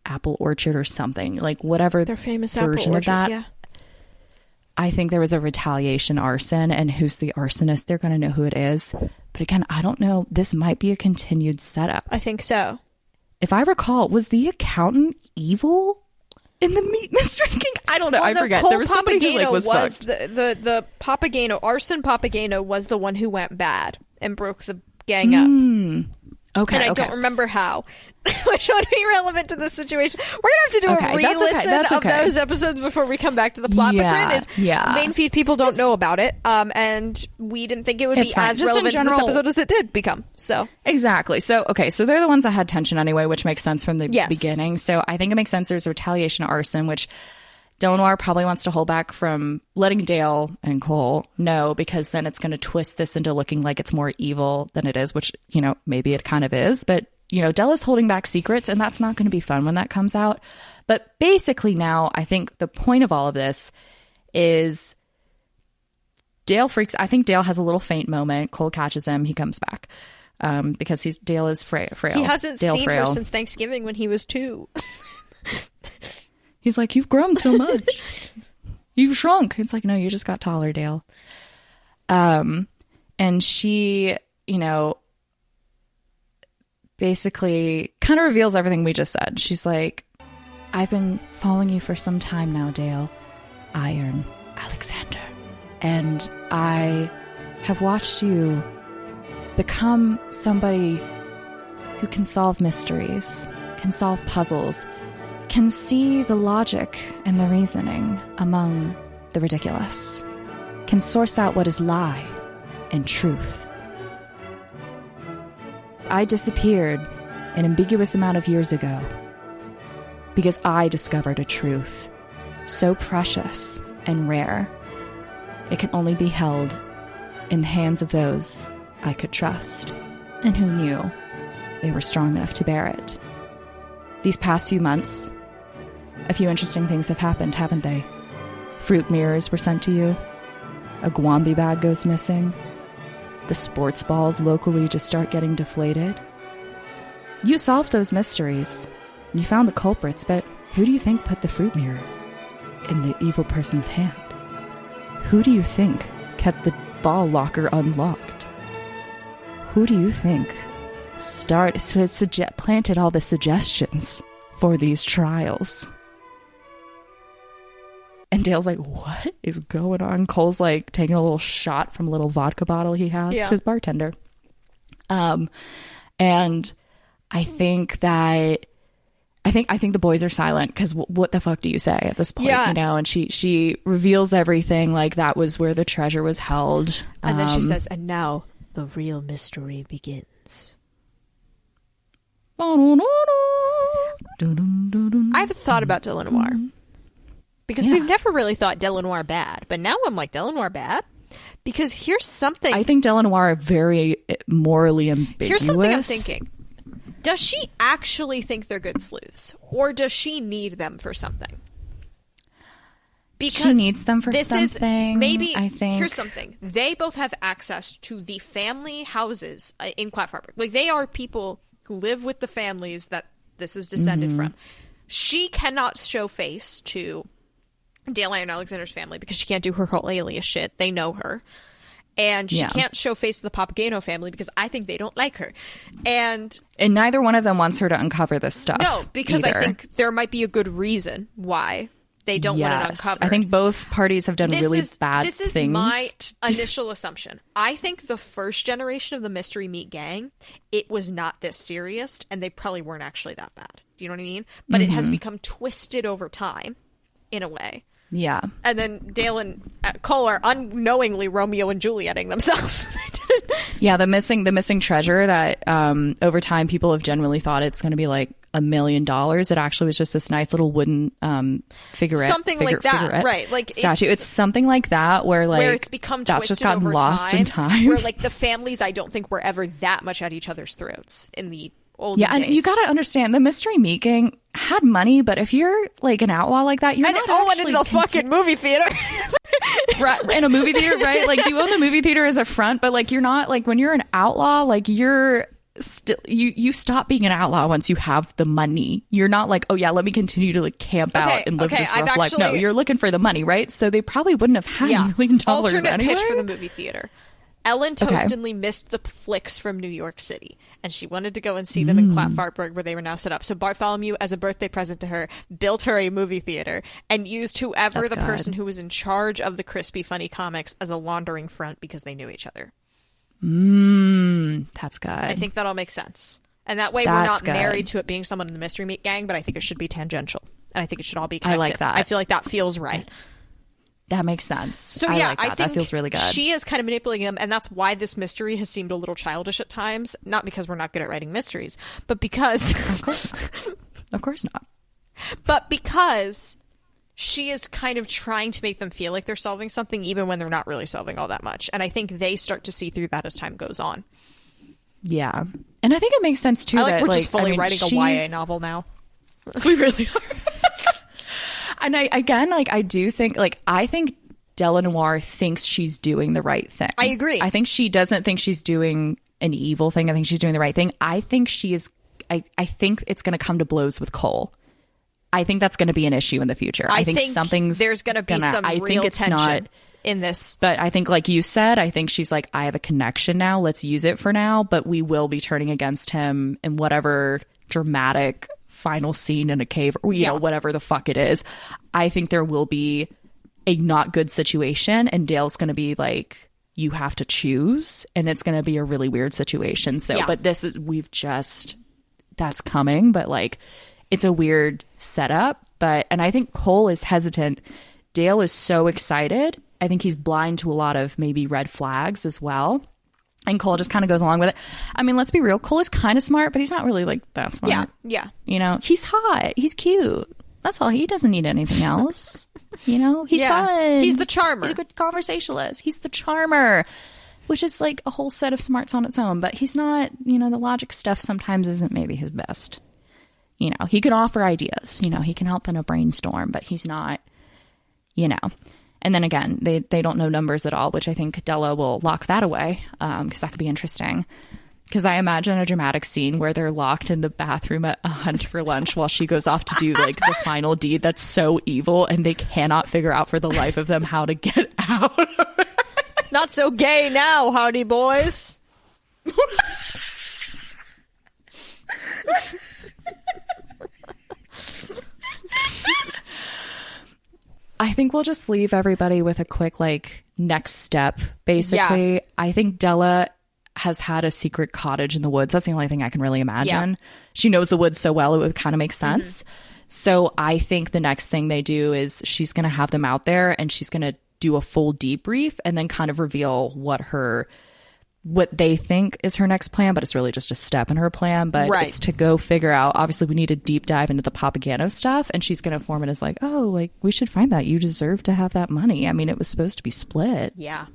Speaker 2: apple orchard or something, like whatever
Speaker 1: their famous
Speaker 2: version
Speaker 1: apple orchard,
Speaker 2: of that.
Speaker 1: yeah.
Speaker 2: I think there was a retaliation arson, and who's the arsonist? They're going to know who it is. But again, I don't know. This might be a continued setup.
Speaker 1: I think so.
Speaker 2: If I recall, was the accountant evil in the Meat Mystery King? I don't know.
Speaker 1: Well,
Speaker 2: I forget. There was somebody who like was fucked.
Speaker 1: The Papageno, Arson Papageno was the one who went bad and broke the gang up.
Speaker 2: Okay.
Speaker 1: And I don't remember how. Which would be relevant to this situation. We're going to have to do a re-listen of those episodes before we come back to the plot.
Speaker 2: Yeah,
Speaker 1: but granted, main feed people don't know about it. And we didn't think it would be as relevant to this episode as it did become. So
Speaker 2: exactly. So, okay. So they're the ones that had tension anyway, which makes sense from the beginning. So I think it makes sense there's retaliation arson, which Della Noire probably wants to hold back from letting Dale and Cole know, because then it's going to twist this into looking like it's more evil than it is, which, you know, maybe it kind of is. But, you know, Della's holding back secrets, and that's not going to be fun when that comes out. But basically now, I think the point of all of this is Dale freaks. I think Dale has a little faint moment. Cole catches him. He comes back because Dale is frail.
Speaker 1: He hasn't seen her since Thanksgiving when he was 2.
Speaker 2: He's like, you've grown so much. You've shrunk. It's like, no, you just got taller, Dale. And she, you know, basically kind of reveals everything we just said. She's like, I've been following you for some time now, Dale. Iron Alexander. And I have watched you become somebody who can solve mysteries, can solve puzzles, can see the logic and the reasoning among the ridiculous, can source out what is lie and truth. I disappeared an ambiguous amount of years ago because I discovered a truth so precious and rare, it can only be held in the hands of those I could trust and who knew they were strong enough to bear it. These past few months, a few interesting things have happened, haven't they? Fruit mirrors were sent to you. A Gwambi bag goes missing. The sports balls locally just start getting deflated. You solved those mysteries. You found the culprits, but who do you think put the fruit mirror in the evil person's hand? Who do you think kept the ball locker unlocked? Who do you think planted all the suggestions for these trials? And Dale's like, what is going on? Cole's like taking a little shot from a little vodka bottle he has, his bartender. And I think that I think the boys are silent because what the fuck do you say at this point?
Speaker 1: Yeah.
Speaker 2: You know, and she reveals everything, like that was where the treasure was held.
Speaker 1: And then she says, and now the real mystery begins. I've thought about Delanoir because we've never really thought Delanoir bad, but now I'm like, Delanoir bad? Because here's something.
Speaker 2: I think Delanoir are very morally ambiguous.
Speaker 1: Here's something I'm thinking. Does she actually think they're good sleuths, or does she need them for something? Because
Speaker 2: she needs them for
Speaker 1: this
Speaker 2: something.
Speaker 1: Is maybe
Speaker 2: I think.
Speaker 1: Here's something. They both have access to the family houses in Clatfartburg. Like, they are people who live with the families that this is descended from. She cannot show face to Dale and Alexander's family because she can't do her whole alias shit. They know her. And she can't show face to the Papageno family because I think they don't like her. And
Speaker 2: neither one of them wants her to uncover this stuff.
Speaker 1: No, because
Speaker 2: either.
Speaker 1: I think there might be a good reason why they don't want it uncovered.
Speaker 2: I think both parties have done really bad things.
Speaker 1: This is my initial assumption. I think the first generation of the Mystery Meat Gang, it was not this serious, and they probably weren't actually that bad. Do you know what I mean? But it has become twisted over time, in a way.
Speaker 2: Yeah.
Speaker 1: And then Dale and Cole are unknowingly Romeo and Julieting themselves.
Speaker 2: Yeah, the missing treasure that over time people have generally thought it's going to be like $1 million. It actually was just this nice little wooden figurehead,
Speaker 1: right? Like
Speaker 2: statue. It's something like that where
Speaker 1: it's become
Speaker 2: that's
Speaker 1: twisted
Speaker 2: just gotten
Speaker 1: over
Speaker 2: lost in time.
Speaker 1: Where like the families, I don't think were ever that much at each other's throats in the olden days.
Speaker 2: And you got to understand the Mystery Meat Gang had money, but if you're like an outlaw like that, you're not actually
Speaker 1: in the fucking movie theater.
Speaker 2: Right, in a movie theater, right? Like you own the movie theater as a front, but like you're not, like when you're an outlaw, like you're still you stop being an outlaw once you have the money. You're not like, oh yeah, let me continue to like camp out and live this rough life. No, you're looking for the money, right? So they probably wouldn't have had $1 million
Speaker 1: Alternate
Speaker 2: anyway.
Speaker 1: pitch for the movie theater. Ellen Toastinley missed the flicks from New York City, and she wanted to go and see them in Clatfartburg, where they were now set up. So Bartholomew, as a birthday present to her, built her a movie theater and used whoever person who was in charge of the Crispy Funny comics as a laundering front because they knew each other.
Speaker 2: That's good.
Speaker 1: I think that all makes sense. And that way we're not married to it being someone in the Mystery Meat Gang, but I think it should be tangential. And I think it should all be connected.
Speaker 2: I like that.
Speaker 1: I feel like that feels right.
Speaker 2: That makes sense.
Speaker 1: So
Speaker 2: I
Speaker 1: think
Speaker 2: that feels really good.
Speaker 1: She is kind of manipulating them, and that's why this mystery has seemed a little childish at times. Not because we're not good at writing mysteries, but because
Speaker 2: of course not.
Speaker 1: But because she is kind of trying to make them feel like they're solving something, even when they're not really solving all that much. And I think they start to see through that as time goes on.
Speaker 2: Yeah, and I think it makes sense too.
Speaker 1: We're just fully writing a YA novel now.
Speaker 2: We really are. And I do think, I think Delanoir thinks she's doing the right thing.
Speaker 1: I agree.
Speaker 2: I think she doesn't think she's doing an evil thing. I think she's doing the right thing. I think she is, I think it's going to come to blows with Cole. I think that's going to be an issue in the future. I think there's going to be some real tension in this. But I think, like you said, I think she's like, I have a connection now. Let's use it for now. But we will be turning against him in whatever dramatic final scene in a cave, or you know, whatever the fuck it is. I think there will be a not good situation, and Dale's going to be like, you have to choose, and it's going to be a really weird situation. So, but this is, that's coming, but like, it's a weird setup. And I think Cole is hesitant. Dale is so excited. I think he's blind to a lot of maybe red flags as well. And Cole just kind of goes along with it. I mean, let's be real. Cole is kind of smart, but he's not really like that smart.
Speaker 1: Yeah.
Speaker 2: You know, he's hot. He's cute. That's all. He doesn't need anything else. You know, he's fun.
Speaker 1: He's the charmer.
Speaker 2: He's a good conversationalist. He's the charmer, which is like a whole set of smarts on its own. But he's not, you know, the logic stuff sometimes isn't maybe his best. You know, he can offer ideas. You know, he can help in a brainstorm, but he's not, you know. And then again, they don't know numbers at all, which I think Della will lock that away, because that could be interesting. Because I imagine a dramatic scene where they're locked in the bathroom at a hunt for lunch while she goes off to do like the final deed that's so evil, and they cannot figure out for the life of them how to get out.
Speaker 1: Not so gay now, howdy boys.
Speaker 2: I think we'll just leave everybody with a quick, like, next step, basically. Yeah. I think Della has had a secret cottage in the woods. That's the only thing I can really imagine. She knows the woods so well, it would kind of make sense. So I think the next thing they do is she's going to have them out there and she's going to do a full debrief and then kind of reveal what they think is her next plan, but it's really just a step in her plan. But it's to go figure out, obviously we need a deep dive into the Papageno stuff, and she's going to form it as like, oh, like we should find that. You deserve to have that money. I mean, it was supposed to be split.
Speaker 1: Yeah.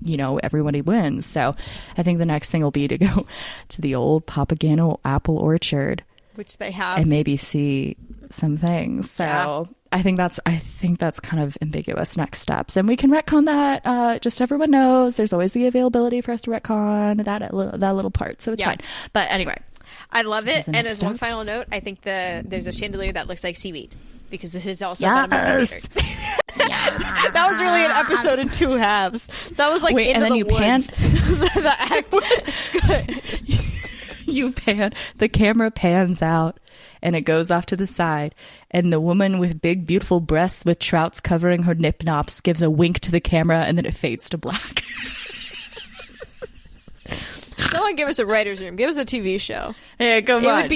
Speaker 2: You know, everybody wins. So I think the next thing will be to go to the old Papageno apple orchard,
Speaker 1: which they have,
Speaker 2: and maybe see some things. So I think that's kind of ambiguous next steps, and we can retcon that. Just so everyone knows, there's always the availability for us to retcon that little part, so it's fine. But anyway,
Speaker 1: I love it. And as one final note, I think there's a chandelier that looks like seaweed because it is also about a movie theater. That was really an episode in 2 halves. That was like into the woods. The act was good.
Speaker 2: The camera pans out and it goes off to the side, and the woman with big beautiful breasts with trouts covering her nip nops gives a wink to the camera, and then it fades to black.
Speaker 1: Someone give us a writer's room. Give us a TV show.
Speaker 2: Yeah, come on.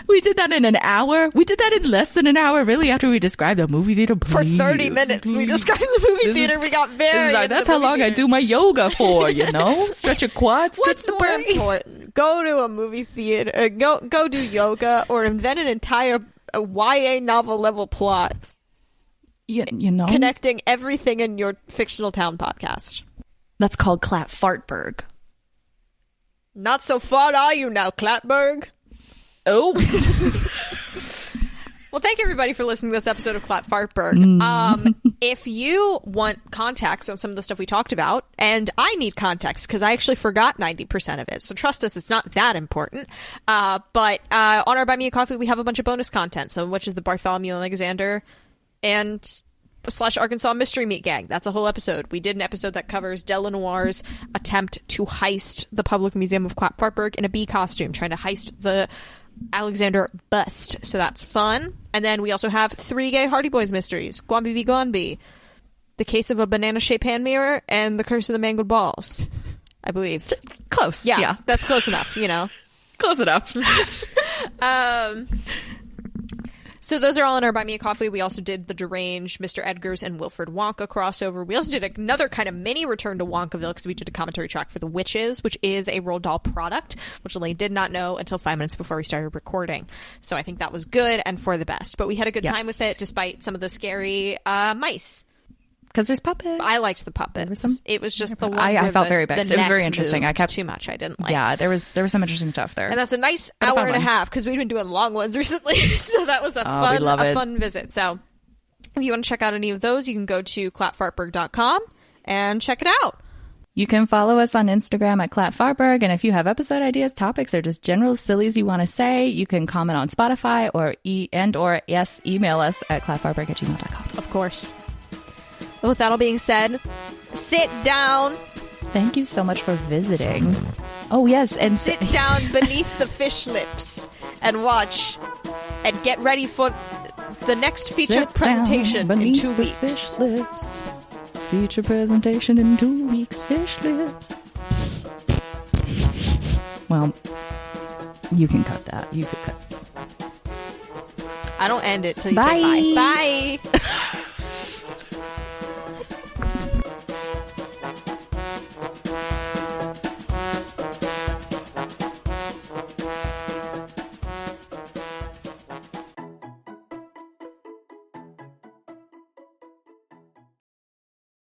Speaker 2: We did that in an hour. We did that in less than an hour, really, after we described the movie theater.
Speaker 1: For 30 minutes, we described the movie theater. We got very
Speaker 2: that's how long I do my yoga for, you know? Stretch your quads, stretch the
Speaker 1: more important? Go to a movie theater, go do yoga, or invent an entire YA novel level plot.
Speaker 2: You know?
Speaker 1: Connecting everything in your fictional town podcast.
Speaker 2: That's called Clatfartburg.
Speaker 1: Not so far are you now, Clatfartburg?
Speaker 2: Oh.
Speaker 1: Well, thank you everybody for listening to this episode of Clatfartburg. If you want context on some of the stuff we talked about, and I need context because I actually forgot 90% of it, so trust us, it's not that important. But on our Buy Me a Coffee, we have a bunch of bonus content, so which is the Bartholomew Alexander and / Arkansas Mystery Meat Gang. That's a whole episode. We did an episode that covers Della Noire's attempt to heist the Public Museum of Clatfartburg in a bee costume, trying to heist the Alexander bust. So that's fun. And then we also have 3 gay Hardy Boys mysteries: Gwambi Be Gwanbi, The Case of a Banana-Shaped Hand Mirror, and The Curse of the Mangled Balls, I believe.
Speaker 2: Close.
Speaker 1: Yeah. That's close enough, you know.
Speaker 2: Close enough.
Speaker 1: So those are all in our Buy Me a Coffee. We also did the Deranged, Mr. Edgar's, and Wilfred Wonka crossover. We also did another kind of mini return to Wonkaville because we did a commentary track for The Witches, which is a Roald Dahl product, which Elaine did not know until 5 minutes before we started recording. So I think that was good and for the best. But we had a good time with it despite some of the scary mice.
Speaker 2: Because there's puppets.
Speaker 1: I liked the puppets. It was just the one
Speaker 2: I felt very bad. It was very interesting. I kept
Speaker 1: too much. I didn't like.
Speaker 2: Yeah, there was some interesting stuff there.
Speaker 1: And that's a nice hour and a half because we've been doing long ones recently. So that was a fun visit. So if you want to check out any of those, you can go to clatfartburg.com and check it out.
Speaker 2: You can follow us on Instagram at Clatfartburg, and if you have episode ideas, topics, or just general sillies you want to say, you can comment on Spotify or email us at clatfartburg@gmail.com.
Speaker 1: Of course. With that all being said, sit down.
Speaker 2: Thank you so much for visiting. Oh, yes. And
Speaker 1: sit down beneath the fish lips and watch and get ready for the next feature presentation in 2 weeks.
Speaker 2: Fish lips. Feature presentation in 2 weeks. Fish lips. Well, you can cut that. You could cut.
Speaker 1: I don't end it till you say bye. Bye.